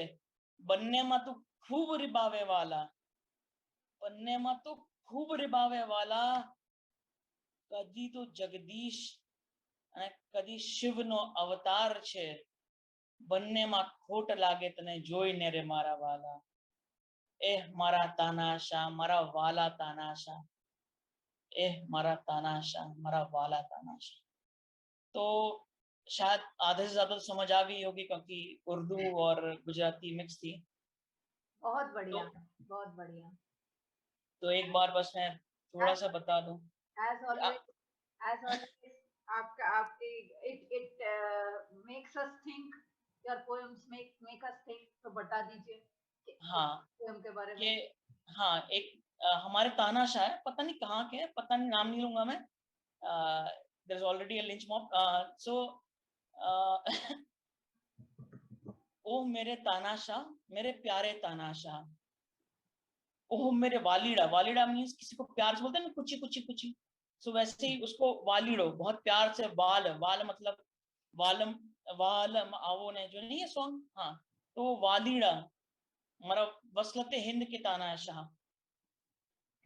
બંનેમાં તું ખૂબ રીબાવે વાલા, બંનેમાં તું ખૂબ રીબાવે વાલા। કદી તો જગદીશ અને કદી શિવનો અવતાર છે, બંનેમાં ખોટ લાગે તને જોઈને રે મારા વાલા। એ મારા તાનાશાહ, મારા વાલા તાનાશાહ, ए मारा तानाशाह, मारा वाला तानाशाह। तो शायद आधे से ज्यादा समझ आ गई होगी क्योंकि उर्दू और गुजराती मिक्स थी। बहुत बढ़िया, बहुत बढ़िया। तो एक बार बस मैं थोड़ा सा बता दूं। As always, आपका आपके it makes us think, your poems make us think, तो बता दीजिए हाँ पोएम के बारे में। ये हाँ एक हमारे तानाशाह है, पता नहीं कहाँ के है, पता नहीं, नाम नहीं लूंगा मैं। There is already a lynch mob, so ओ मेरे तानाशाह, मेरे प्यारे तानाशाह, ओह मेरे वालीड़ा, वालीड़ा मीन्स किसी को प्यार से बोलते हैं ना, कुची कुची कुची, सो वैसे ही उसको वालीड़ो, बहुत प्यार से, वाल वाल मतलब वालम वालम आवो ने जो नहीं है सॉन्ग, हाँ तो वालीड़ा मरा वसलते हिंद के तानाशाह।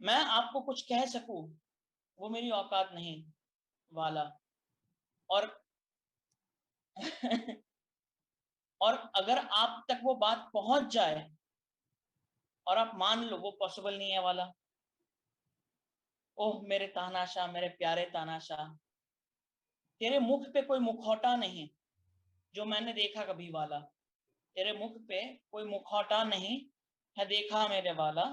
मैं आपको कुछ कह सकूं वो मेरी औकात नहीं वाला, और और अगर आप तक वो बात पहुंच जाए और आप मान लो वो पॉसिबल नहीं है वाला। ओह मेरे तानाशाह, मेरे प्यारे तानाशाह, तेरे मुख पे कोई मुखौटा नहीं जो मैंने देखा कभी वाला, तेरे मुख पे कोई मुखौटा नहीं है देखा मेरे वाला,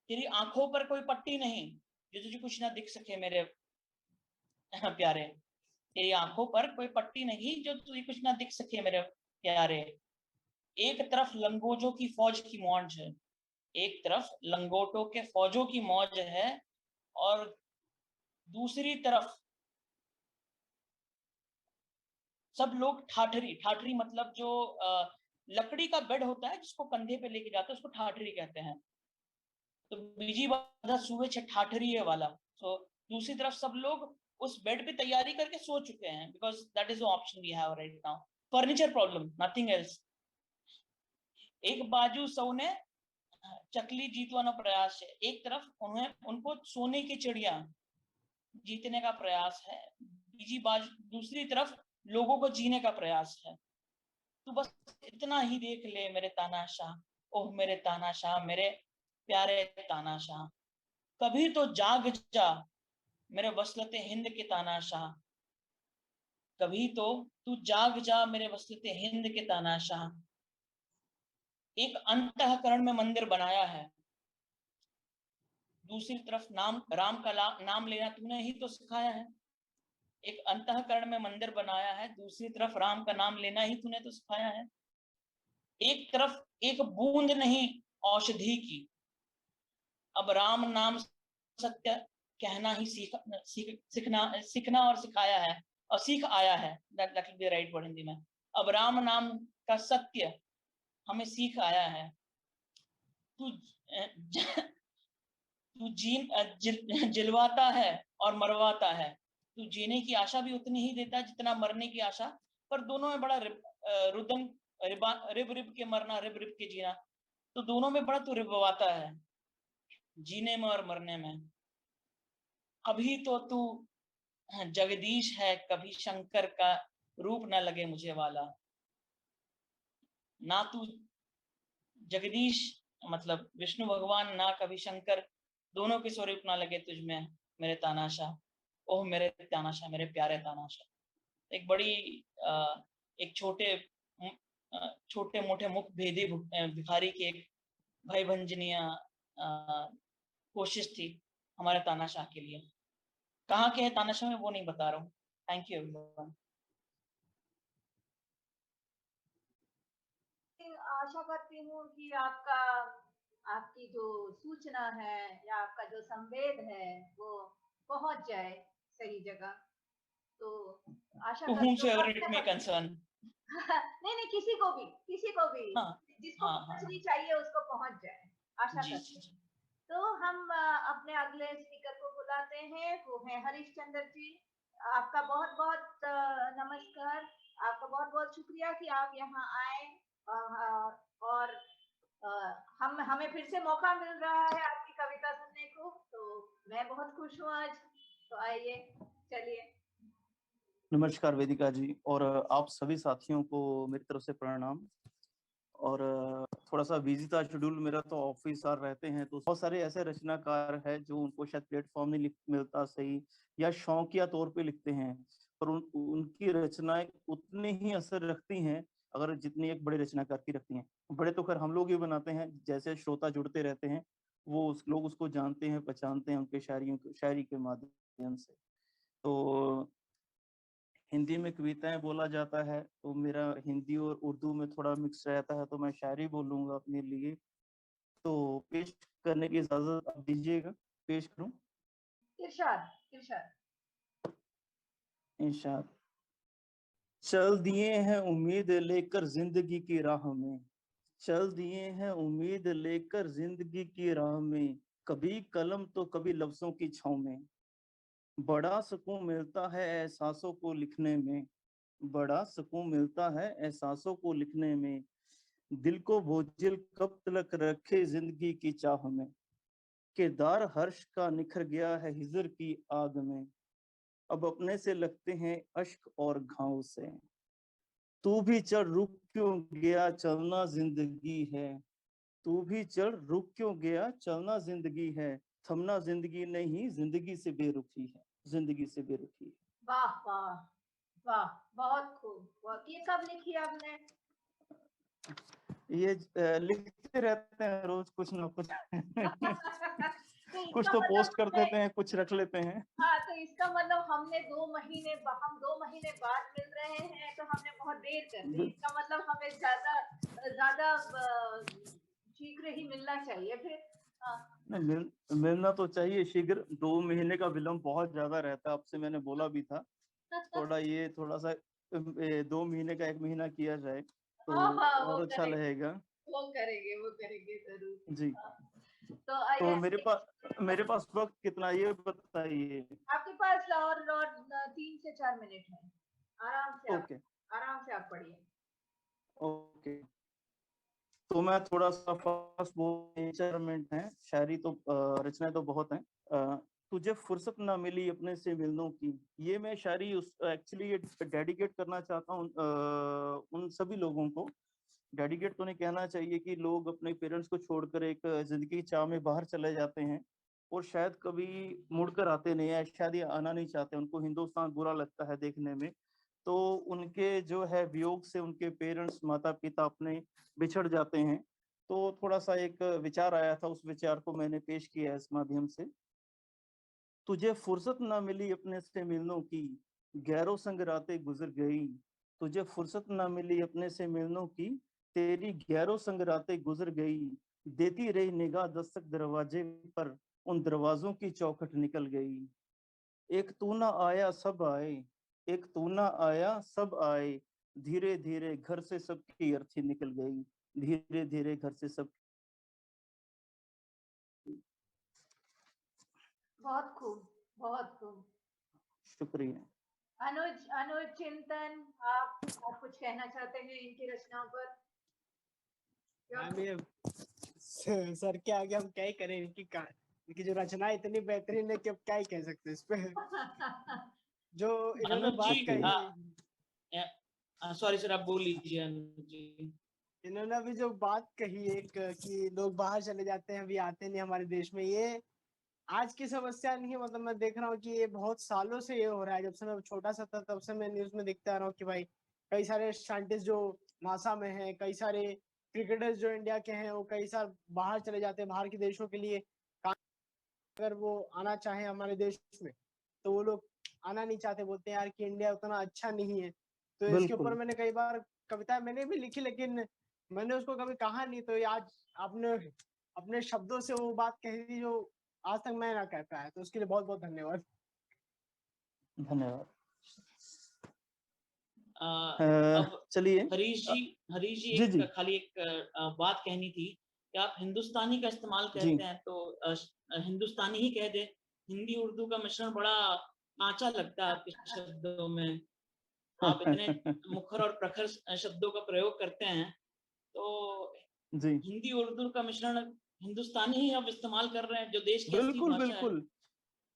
तेरी आंखों पर कोई पट्टी नहीं जो तुझे कुछ ना दिख सके मेरे प्यारे, तेरी आंखों पर कोई पट्टी नहीं जो तुझे कुछ ना दिख सके मेरे प्यारे। एक तरफ लंगोटों की फौज की मौज है, एक तरफ लंगोटों के फौजों की मौज है, और दूसरी तरफ सब लोग ठाठरी, ठाठरी मतलब जो लकड़ी का बेड होता है जिसको कंधे पे लेके जाते हैं उसको ठाठरी कहते हैं। तो बीजी बाधा सुबह छे ठाठरी है वाला। सो दूसरी तरफ सब लोग उस बेड पे तैयारी करके सो चुके हैं, because that is the option we have right now, furniture problem, nothing else. एक बाजू सौने चकली जीतवाना प्रयास है, एक तरफ उन्हें उनको सोने की चिड़िया जीतने का प्रयास है, बीजी बाजू दूसरी तरफ लोगों को जीने का प्रयास है। तू बस इतना ही देख ले मेरे तानाशाह, ओह मेरे तानाशाह, मेरे प्यारे तानाशाह, कभी तो जाग जा मेरे वसलते हिंद के तानाशाह, कभी तो तू जाग जा मेरे वसलते हिंद के तानाशाह। एक अंतःकरण में मंदिर बनाया है, दूसरी तरफ नाम राम का नाम लेना तूने ही तो सिखाया है। एक अंतःकरण में मंदिर बनाया है, दूसरी तरफ राम का नाम लेना ही तूने तो सिखाया है। एक तरफ एक बूंद नहीं औषधि की, अब राम नाम सत्य कहना ही सीखना और सिखाया है, और सीख आया है, that will be right word Hindi में। अब राम नाम का सत्य हमें सीख आया है। तू जिलवाता है और मरवाता है, तू जीने की आशा भी उतनी ही देता है जितना मरने की आशा, पर दोनों में बड़ा रुदन रिब रिब के मरना, रिब रिब के जीना, तो दोनों में बड़ा तू रिबवाता है, जीने में और मरने में। अभी तो तू जगदीश है कभी शंकर का रूप न लगे मुझे वाला। ना तू जगदीश मतलब विष्णु भगवान ना कभी शंकर, दोनों के स्वरूप ना लगे तुझ में मेरे तानाशाह। ओह मेरे तानाशाह, मेरे प्यारे तानाशाह। एक बड़ी एक छोटे मोटे मुख भेदी भिखारी की एक भाई भंजनीय कोशिश थी हमारे तानाशाह के लिए। कहाँ के है तानाशाह में वो नहीं बता रहा हूँ। Thank you everyone. आशा करती हूँ कि आपकी जो सूचना है या आपका जो संवेद है वो पहुंच जाए सही जगह। तो आशा To करती whomsoever हूँ it may concern. नहीं किसी को भी हाँ, जिसको हाँ, पहुंचनी चाहिए उसको पहुंच जाए, आशा जी करते जी हैं। जी। तो हम अपने अगले स्पीकर को बुलाते हैं, वो है हरीशचंद्र जी। आपका बहुत बहुत नमस्कार, आपका बहुत बहुत शुक्रिया कि आप यहाँ आए और हमें फिर से मौका मिल रहा है आपकी कविता सुनने को, तो मैं बहुत खुश हूँ आज। तो आइए, चलिए। नमस्कार वेदिका जी, और आप सभी साथियों को मेरी तरफ से प्रणाम। और थोड़ा सा बिजी था शेड्यूल मेरा, तो ऑफिस आर रहते हैं, तो बहुत सारे ऐसे रचनाकार हैं जो उनको शायद प्लेटफॉर्म नहीं मिलता सही, या शौकिया तौर पे लिखते हैं, पर उनकी रचनाएं उतनी ही असर रखती हैं अगर जितनी एक बड़े रचनाकार की रखती हैं। बड़े तो खैर हम लोग ही बनाते हैं, जैसे श्रोता जुड़ते रहते हैं वो लोग उसको जानते हैं, पहचानते हैं उनके शायरी के माध्यम से। तो हिंदी में कविताएं बोला जाता है, तो मेरा हिंदी और उर्दू में थोड़ा मिक्स रहता है, तो मैं शायरी बोलूंगा अपने लिए। तो पेश करने की इजाजत आप दीजिएगा, पेश करूं? इरशाद इरशाद। इंशाअल्लाह। चल दिए हैं उम्मीद लेकर जिंदगी की राह में, चल दिए हैं उम्मीद लेकर जिंदगी की राह में, कभी कलम तो कभी लफ्जों की छाव में। बड़ा सुकून मिलता है एहसासों को लिखने में, बड़ा सुकून मिलता है एहसासों को लिखने में, दिल को बोझिल कब तक रखे जिंदगी की चाह में, किरदार हर्ष का निखर गया है हिजर की आग में, अब अपने से लगते हैं अश्क और घाव से, तू भी चल रुक क्यों गया चलना जिंदगी है, तू भी चल रुक क्यों गया चलना जिंदगी है, थमना जिंदगी नहीं जिंदगी से बेरुखी है, जिंदगी से बेरुखी है। वाह वाह वाह, बहुत खूब। ये कब लिखी आपने? ये लिखते रहते हैं रोज कुछ ना कुछ। तो कुछ इसका तो मतलब पोस्ट कर देते हैं, कुछ रख लेते हैं। हाँ, तो इसका मतलब हम 2 महीने बाद मिल रहे हैं, तो हमने बहुत देर कर दी। इसका मतलब हमें ज्यादा शीघ्र ही मिलना चाहिए फिर। मिलना तो चाहिए शीघ्र, 2 महीने का विलम्ब बहुत ज्यादा रहता है, आपसे मैंने बोला भी था थोड़ा सा 2 महीने का 1 महीना किया जाए तो हाँ, और अच्छा रहेगा। वो करेंगे जरूर जी। तो तो मेरे पास वक्त कितना ये बताइए? आपके पास और 3 से 4 मिनट है। आराम से आप पढ़िए। ओके। तो मैं थोड़ा सा फर्स्ट वो 4 मिनट है, शायरी तो रचनाएं तो बहुत हैं। तुझे फुर्सत ना मिली अपने से मिलनों की, ये मैं शायरी एक्चुअली ये डेडिकेट करना चाहता हूँ उन सभी लोगों को। डेडिकेट तो नहीं कहना चाहिए कि लोग अपने पेरेंट्स को छोड़कर एक जिंदगी की चाह में बाहर चले जाते हैं और शायद कभी मुड़कर आते नहीं है, शायद ये आना नहीं चाहते, उनको हिंदुस्तान बुरा लगता है देखने में, तो उनके जो है वियोग से उनके पेरेंट्स माता पिता अपने बिछड़ जाते हैं। तो थोड़ा सा एक विचार आया था, उस विचार को मैंने पेश किया है इस माध्यम से। तुझे फुर्सत ना मिली अपने से मिलनों की, गैरों संग रातें गुजर गई, तुझे फुर्सत ना मिली अपने से मिलनों की, तेरी गैरों संग रातें गुजर गई, देती रही निगाह दस्तक दरवाजे पर, उन दरवाजों की चौखट निकल गई। एक तू ना आया सब आए, एक तू ना आया सब आए, धीरे धीरे घर से सबकी अर्थी निकल गई, धीरे धीरे घर से सब। बहुत खूब। शुक्रिया। अनुज चिंतन, आप कुछ कहना चाहते हैं इनकी रचनाओं पर? सर के आगे हम क्या ही करें, इनकी जो रचना इतनी बेहतरीन है कि अब क्या ही कह सकते हैं इस पे। जो इन्होंने अनुज बात जी कही, सॉरी सर, आप बोल लीजिए अनुज जी। इन्होंने अभी जो बात कही एक कि लोग बाहर चले जाते हैं, अभी आते नहीं हमारे देश में, ये आज की समस्या नहीं है। मतलब मैं देख रहा हूँ कि ये बहुत सालों से ये हो रहा है। जब से मैं छोटा सा था तब से मैं न्यूज में देखता आ रहा हूँ कि भाई कई सारे साइंटिस्ट जो नासा में हैं, कई सारे क्रिकेटर्स जो इंडिया के हैं, वो कई साल बाहर चले जाते हैं बाहर के देशों के लिए। अगर वो आना चाहे हमारे देश में तो वो लोग आना नहीं चाहते, बोलते हैं यार कि इंडिया उतना अच्छा नहीं है। तो इसके ऊपर बिल्कुल मैंने कई बार कविताएं मैंने भी लिखी, लेकिन मैंने उसको कभी कहा नहीं। तो ये आज आपने अपने शब्दों से वो बात कही थी जो आज तक मैं ना कह पाया, तो उसके लिए बहुत बहुत धन्यवाद। धन्यवाद। अब चलिए हरीश जी जी जी एक खाली एक बात कहनी थी कि आप हिंदुस्तानी का इस्तेमाल जी करते हैं तो हिंदुस्तानी ही कह दे। हिंदी उर्दू का मिश्रण बड़ा कांचा लगता है आपके शब्दों में। आप इतने मुखर और प्रखर शब्दों का प्रयोग करते हैं, तो जी हिंदी उर्दू का मिश्रण हिंदुस्तानी ही आप इस्तेमाल कर रहे हैं, जो देश की असली बिल्कुल भाषा है। बिल्कुल,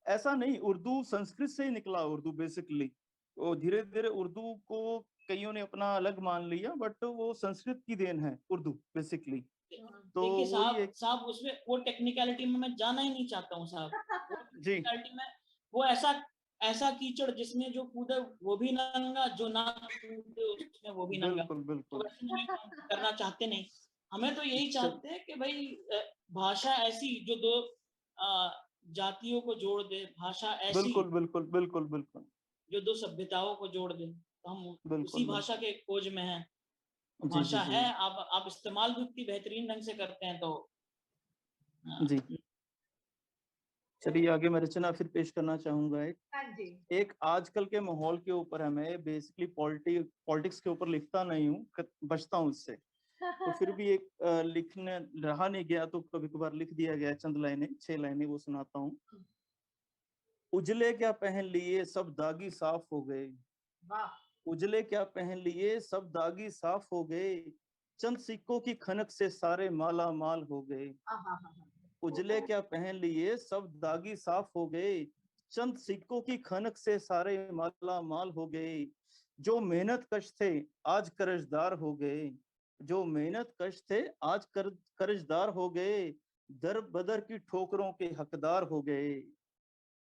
ऐसा नहीं, उर्दू संस्कृत से ही निकला, उर्दू बेसिकली। वो धीरे धीरे उर्दू को कईयों ने अपना अलग मान लिया, बट वो संस्कृत की देन है उर्दू बेसिकली। तो देखिए वही एक साहब उसमें वो टेक्निकलिटी में मैं जाना ही नहीं चाहता हूँ साहब। वो जी टेक्निकलिटी में वो ऐसा कीचड़ जिसमें जो कूदे वो भी नंगा, जो ना कूदे उसमें वो भी नंगा। बिल्कुल तो बिल्कुल। वैसे नहीं करना चाहते नहीं। हमें तो यही चल चाहते हैं कि भाई भाषा ऐसी जो दो जातियों को जोड़ दे, भाषा ऐसी बिल्कुल बिल्कुल बिल्कुल बिल्कुल जो दो सभ्यताओं को जोड़ दे। तो हम बिल्कुल उसी भाषा बिल्कुल के खोज में हैं। जी जी भाषा जी है, आप इस्तेमाल भी उतनी बेहतरीन ढंग से करते हैं, तो जी। चलिए आगे मैं रचना फिर पेश करना चाहूंगा। हाँ जी। एक आजकल के माहौल के ऊपर है। मैं बेसिकली पॉलिटिक्स के ऊपर लिखता नहीं हूँ, बचता हूँ उससे। तो फिर भी एक लिखने रहा नहीं गया तो कभी कभार लिख दिया गया, चंद लाइनें 6 लाइनें वो सुनाता हूँ। उजले क्या पहन लिए सब दागी साफ हो गए, वाह। उजले क्या पहन लिए सब दागी साफ हो गए, चंद सिक्कों की खनक से सारे माला माल हो गए। उजले क्या पहन लिए सब दागी साफ हो गए, चंद सिक्कों की खनक से सारे माला माल हो गए। जो मेहनत कश थे आज कर्जदार हो गए, जो मेहनत कश थे आज कर्जदार हो गए, दर बदर की ठोकरों के हकदार हो गए।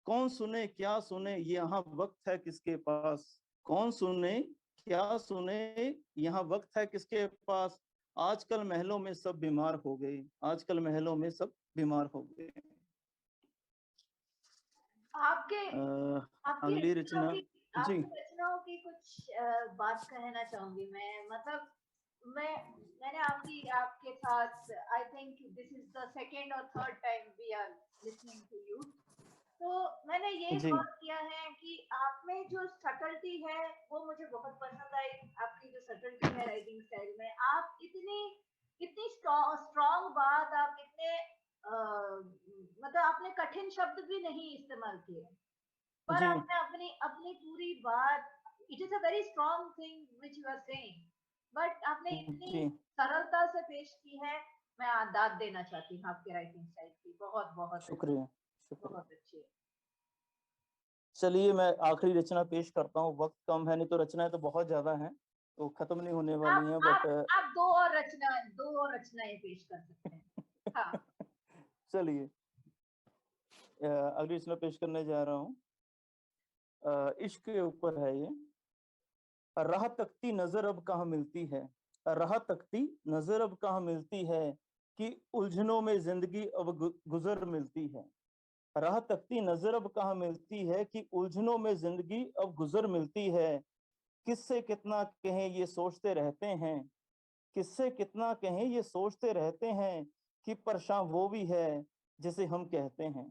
कौन सुने क्या सुने यहाँ वक्त है किसके पास, कौन सुने क्या सुने यहाँ वक्त है किसके पास। आजकल महलों में सब बीमार हो गए, आजकल महलों में सब बीमार हो गए। आपके आपकी अगली रचना जी आपकी रचनाओं की कुछ बात कहना चाहूंगी मैं। मतलब मैंने आपके साथ I think this is the second और third time we are listening to you. तो मैंने ये जी गौर किया है कि आप में जो सटल्टी है वो मुझे बहुत पसंद आई। आपकी जो सटल्टी है राइटिंग स्टाइल में, आप इतनी स्ट्रॉन्ग बात, आप इतने मतलब आपने कठिन शब्द भी नहीं इस्तेमाल किए, पर जी आपने अपनी अपनी पूरी बात, it is a very strong thing which you are saying, but आपने इतनी जी सरलता से पेश की है। मैं दाद देना चाहती हूँ आपके राइटिंग स्टाइल की। बहुत बहुत अच्छी, शुक्रिया शुक्रिया। बहुत अच्छी है। चलिए मैं आखिरी रचना पेश करता हूँ, वक्त कम है, नहीं तो रचनाएं तो बहुत ज्यादा हैं तो खत्म नहीं होने वाली हैं, बट आप दो और रचनाएं पेश कर सकते हैं। हाँ। चलिए अगली रचना पेश करने जा रहा हूँ। इश्क के ऊपर है ये। राह तकती नजर अब कहाँ मिलती है, राह तकती नजर अब कहाँ मिलती है, कि उलझनों में जिंदगी अब गुजर मिलती है। राह तकती नजर अब कहाँ मिलती है, कि उलझनों में जिंदगी अब गुजर मिलती है। किससे कितना कहें ये सोचते रहते हैं, किससे कितना कहें ये सोचते रहते हैं, कि परेशान वो भी है जिसे हम कहते हैं।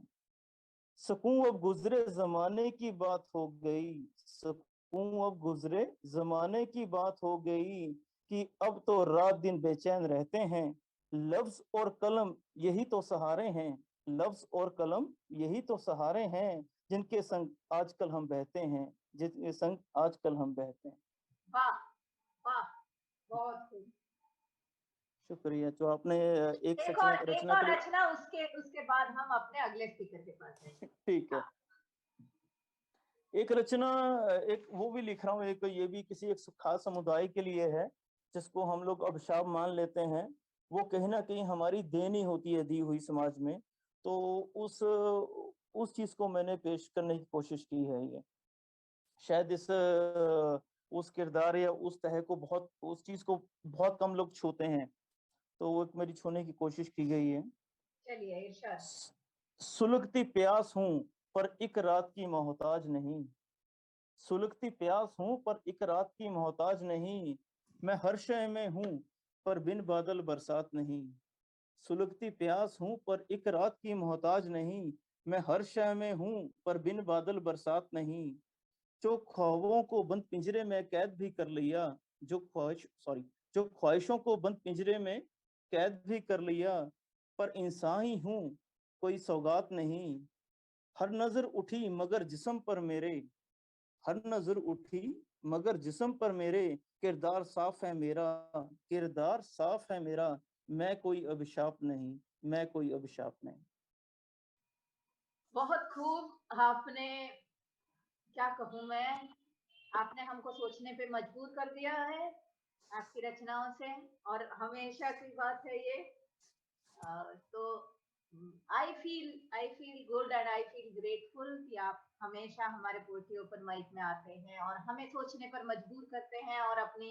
सुकून अब गुजरे जमाने की बात हो गई, सुकून अब गुजरे जमाने की बात हो गई, कि अब तो रात दिन बेचैन रहते हैं। लफ्ज और कलम यही तो सहारे हैं, लफ्ज और कलम यही तो सहारे हैं, जिनके संग आजकल हम बहते हैं, जिनके संग आजकल हम बहते हैं। वाह वाह, बहुत खूब। शुक्रिया। जो आपने एक रचना एक रचना और के लिए रचना, उसके उसके बाद हम अपने अगले स्पीकर के पास जाएंगे। ठीक है। एक रचना, एक वो भी लिख रहा हूँ, एक ये भी किसी एक खास समुदाय के लिए है जिसको हम लोग अभिशाप मान लेते हैं। वो कहीं ना कहीं हमारी देन ही होती है दी हुई समाज में। तो उस चीज को मैंने पेश करने की कोशिश की है। ये शायद उस किरदार या उस तह को बहुत, उस चीज को बहुत कम लोग छूते हैं, तो वो एक मेरी छूने की कोशिश की गई है। चलिए इरशाद। सुलगती प्यास हूं पर एक रात की मोहताज नहीं, सुलगती प्यास हूं पर एक रात की मोहताज नहीं, मैं हर शय में हूं पर बिन बादल बरसात नहीं। सुलगती प्यास हूं पर एक रात की मोहताज नहीं, मैं हर शय में हूं पर बिन बादल बरसात नहीं। जो ख्वाबों को बंद पिंजरे में कैद भी कर लिया, जो ख्वाहिशों को बंद पिंजरे में कैद भी कर लिया, पर इंसान ही हूं कोई सौगात नहीं। हर नजर उठी मगर जिस्म पर मेरे, हर नजर उठी मगर जिस्म पर मेरे, किरदार साफ है मेरा, किरदार साफ है मेरा, मैं कोई अभिशाप नहीं, मैं कोई अभिशाप नहीं। बहुत खूब। आपने, क्या कहूँ मैं, आपने हमको सोचने पे मजबूर कर दिया है आपकी रचनाओं से, और हमेशा की बात है ये। तो I feel good and I feel grateful कि आप हमेशा हमारे पोएट्री ओपन माइक में आते हैं और हमें सोचने पर मजबूर करते हैं, और अपनी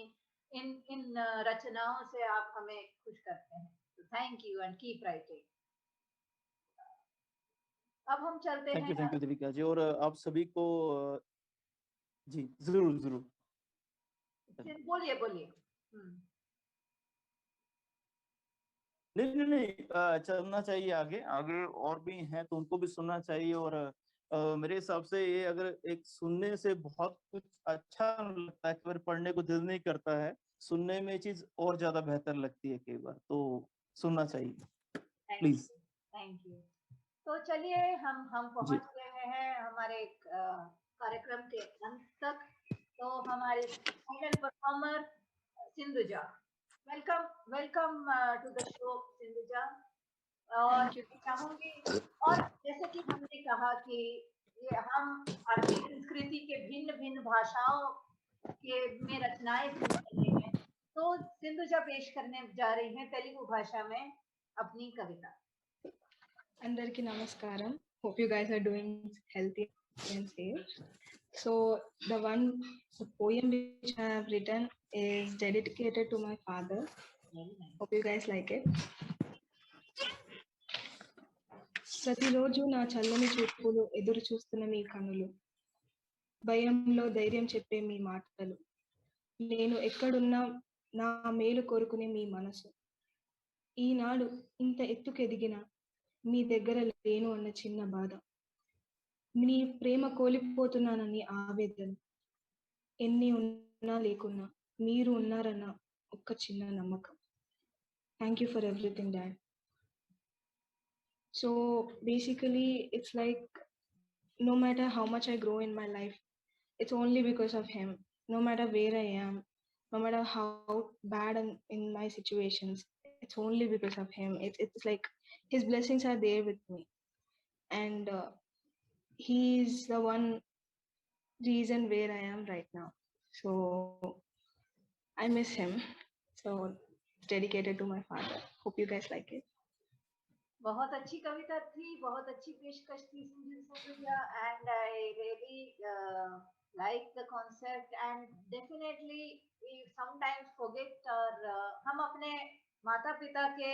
इन रचनाओं से आप हमें खुश करते हैं। तो thank you and keep writing. अब हम चलते हैं। थैंक यू देविका जी, और आप सभी को जी जरूर जरूर बोलिए बोलिए। नहीं नहीं नहीं, चलना चाहिए आगे, आगे और भी हैं तो उनको भी सुनना चाहिए। और मेरे हिसाब से ये अगर एक सुनने से बहुत कुछ अच्छा लगता है, कई पढ़ने को दिल नहीं करता है, सुनने में चीज और ज्यादा बेहतर लगती है कई बार, तो सुनना चाहिए प्लीज। Thank you. तो चलिए हम पहुंच गए हैं हमारे कार्यक्रम के अंत तक। तो हमारे final performer Sindhuja, welcome to the show Sindhuja. और चाहूंगी, और जैसे कि हमने कहा कि ये हम भारतीय संस्कृति के भिन्न भिन्न भाषाओं के में रचनाएं सुन रहे हैं, तो सिंधुजा पेश करने जा रही हैं तेलुगु भाषा में अपनी कविता। Andarki namaskaram. Hope you guys are doing healthy and safe. So the poem which I have written is dedicated to my father. Hope you guys like it. ప్రతిరోజు నా చల్లని చూపులు ఎదురు చూస్తున్న మీ కనులు, భయంలో ధైర్యం చెప్పే మీ మాటలు, నేను ఎక్కడున్నా నా మేలు కోరుకునే మీ మనసు, ఈనాడు ఇంత ఎత్తుకెదిగిన మీ దగ్గర లేను అన్న చిన్న బాధ, మీ ప్రేమ కోల్పోతున్నానని ఆవేదన, ఎన్ని ఉన్నా లేకున్నా మీరు ఉన్నారన్న ఒక్క చిన్న నమ్మకం. Thank you for everything dad. So basically it's like no matter how much I grow in my life, it's only because of him. No matter where I am, no matter how bad in my situations, it's only because of him. It's like his blessings are there with me, and he's the one reason where I am right now. So I miss him. So it's dedicated to my father. Hope you guys like it. बहुत अच्छी कविता थी, बहुत अच्छी पेशकश थी Sindhuja, and I really like the concept. And definitely we sometimes forget, और हम अपने माता पिता के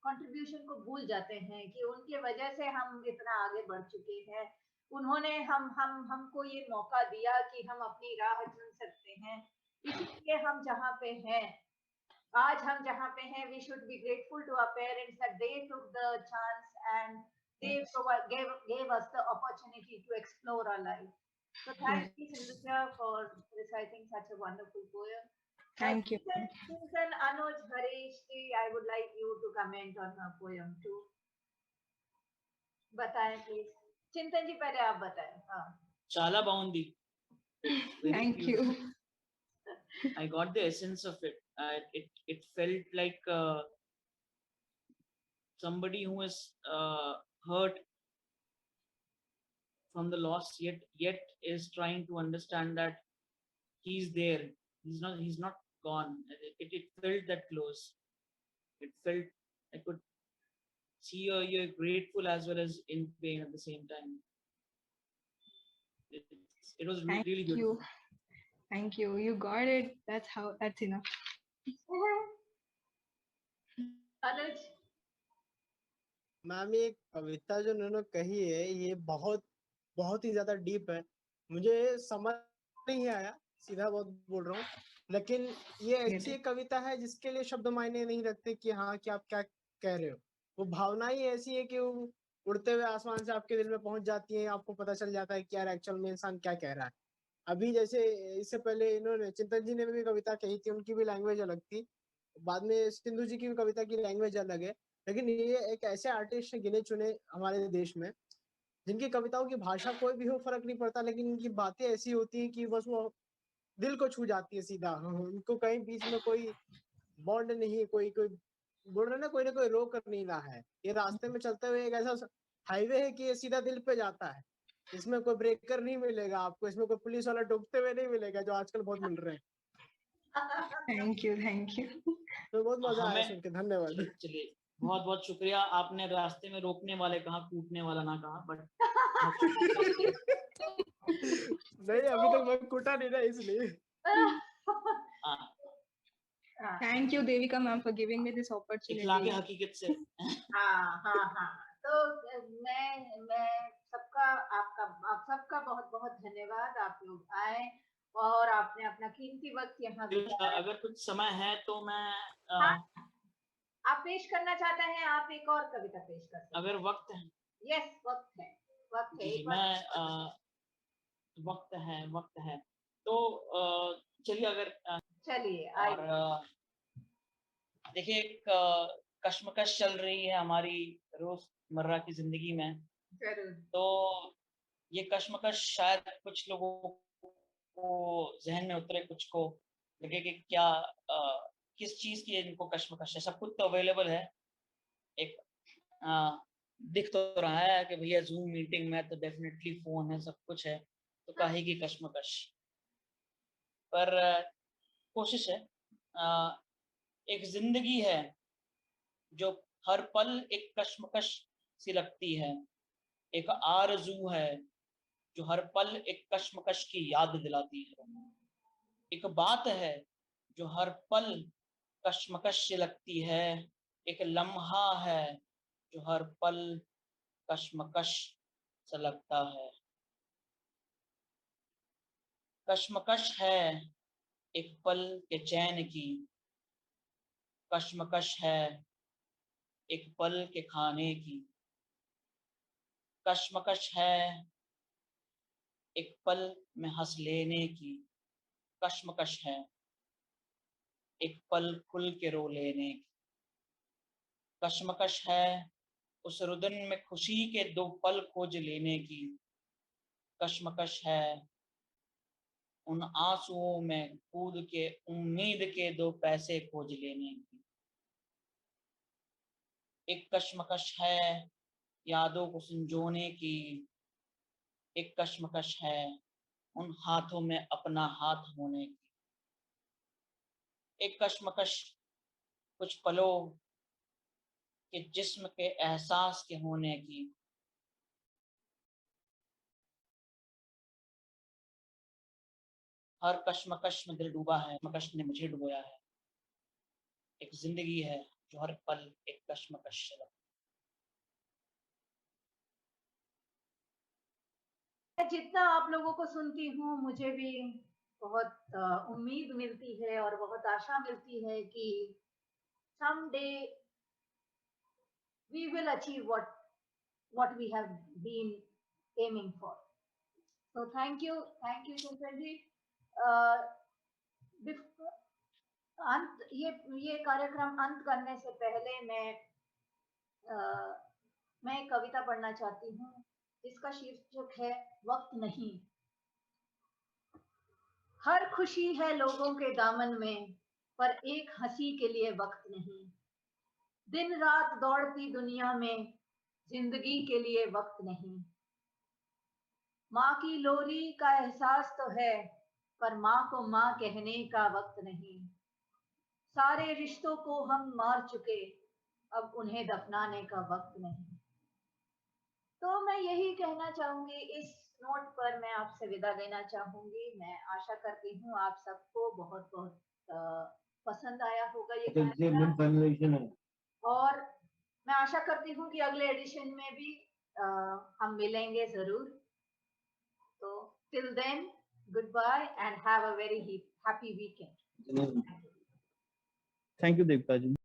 कंट्रीब्यूशन को भूल जाते हैं कि उनके वजह से हम इतना आगे बढ़ चुके हैं। उन्होंने हमको ये मौका दिया कि हम अपनी राह चुन सकते हैं, इसलिए हम जहाँ पे हैं आज, हम जहाँ पे हैं, we should be grateful to our parents that they took the chance and they gave us the opportunity to explore our life. So thank you Sindhuja for reciting such a wonderful poem. Thank you. Chintan, Anuj, Harish, I would like you to comment on her poem too. बताएं please. चिंतन जी पहले आप बताएं. Chala Baundi. Thank you. I got the essence of it. It felt like somebody who is hurt from the loss, yet is trying to understand that he's there. He's not gone. It felt that close. It felt I could see you're grateful as well as in pain at the same time. It was Thank really good. you. Thank you. You got it. That's enough. Anuj, ma'am ये कविता जो उन्होंने कही है ये बहुत बहुत ही ज्यादा डीप है, मुझे समझ नहीं आया, सीधा बहुत बोल रहा हूँ, लेकिन ये ऐसी एक कविता है जिसके लिए शब्द मायने नहीं रखते कि हाँ कि आप क्या कह रहे हो। वो भावना ही ऐसी है कि वो उड़ते हुए आसमान से आपके दिल में पहुंच जाती है, आपको पता चल जाता है कि यार एक्चुअल में इंसान क्या कह रहा है। अभी जैसे इससे पहले इन्होंने चिंतन जी ने भी कविता कही थी, उनकी भी लैंग्वेज अलग थी, बाद में सिंधु जी की भी कविता की लैंग्वेज अलग है, लेकिन ये एक ऐसे आर्टिस्ट हैं गिने चुने हमारे देश में जिनकी कविताओं की भाषा कोई भी हो फर्क नहीं पड़ता, लेकिन इनकी बातें ऐसी होती हैं कि बस वो दिल को छू जाती है सीधा। उनको कहीं बीच में कोई बॉन्ड नहीं है, कोई कोई बोल रहे ना कोई रोक नहीं रहा है। ये रास्ते में चलते हुए एक ऐसा हाईवे है कि ये सीधा दिल पे जाता है, इसमें कोई ब्रेकर नहीं मिलेगा आपको, इसमें कोई पुलिस वाला टोकते हुए नहीं मिलेगा जो आजकल बहुत मिल रहे हैं। थैंक यू तो बहुत मजा आया सुन के, धन्यवाद। चलिए बहुत बहुत शुक्रिया, आपने रास्ते में रोकने वाले कहा, कूटने वाला ना कहा, बट नहीं अभी तक मैं कूटा नहीं ना इसलिए। Thank you Devika ma'am for giving me this opportunity. हकीकत से हाँ तो मैं सबका आप सबका बहुत बहुत धन्यवाद, आप लोग आए और आपने अपना कीमती वक्त यहाँ बिताया। अगर कुछ समय है तो मैं आप पेश करना चाहते हैं, आप एक और कविता पेश कर सकते हैं अगर वक्त है। यस वक्त है वक्त है तो चलिए अगर चलिए और देखिए एक कश्मकश चल रही है हमारी रोजमर्रा की जिंदगी में, तो ये कश्मकश शायद कुछ लोगों को जहन में उतरे, कुछ को लगे कि क्या किस चीज की इनको कश्मकश है। सब कुछ तो अवेलेबल है, एक दिख तो रहा है कि भैया जूम मीटिंग में तो डेफिनेटली फोन है, सब कुछ है, तो काहे की कश्मकश। पर कोशिश है, एक जिंदगी है जो हर पल एक कश्मकश सी लगती है, एक आरज़ू है जो हर पल एक कश्मकश की याद दिलाती है, एक बात है जो हर पल कश्मकश से लगती है, एक लम्हा है जो हर पल कश्मकश से लगता है। कश्मकश है एक पल के चैन की, कश्मकश है एक पल के खाने की, कश्मकश है एक पल में हंस लेने की, कश्मकश है एक पल खुल के रो लेने की, कश्मकश है उस रुदन में खुशी के 2 पल खोज लेने की, कश्मकश है उन आंसुओं में कूद के उम्मीद के 2 पैसे खोज लेने की। एक कश्मकश है यादों को संजोने की, एक कश्मकश है उन हाथों में अपना हाथ होने की, एक कश्मकश कुछ पलों के जिस्म के एहसास के होने की, हर कश्मकश में दिल डूबा है, कश्मकश ने मुझे डुबोया है। एक जिंदगी है जो हर पल एक कश्मकश से लगती है। जितना आप लोगों को सुनती हूँ मुझे भी बहुत उम्मीद मिलती है और बहुत आशा मिलती है कि someday we will achieve what we have been aiming for. So thank you Chintan ji. अंत ये कार्यक्रम अंत करने से पहले मैं एक कविता पढ़ना चाहती हूँ जिसका शीर्षक है वक्त नहीं। हर खुशी है लोगों के दामन में, पर एक हंसी के लिए वक्त नहीं। दिन रात दौड़ती दुनिया में जिंदगी के लिए वक्त नहीं। माँ की लोरी का एहसास तो है, पर माँ को माँ कहने का वक्त नहीं। सारे रिश्तों को हम मार चुके, अब उन्हें दफनाने का वक्त नहीं। तो मैं यही कहना चाहूंगी, इस नोट पर मैं आपसे विदा लेना चाहूंगी। मैं आशा करती हूँ आप सबको बहुत बहुत पसंद आया होगा ये गाना, और मैं आशा करती हूँ कि अगले एडिशन में भी हम मिलेंगे जरूर। तो till then, goodbye and have a very happy weekend. Thank you Devta ji.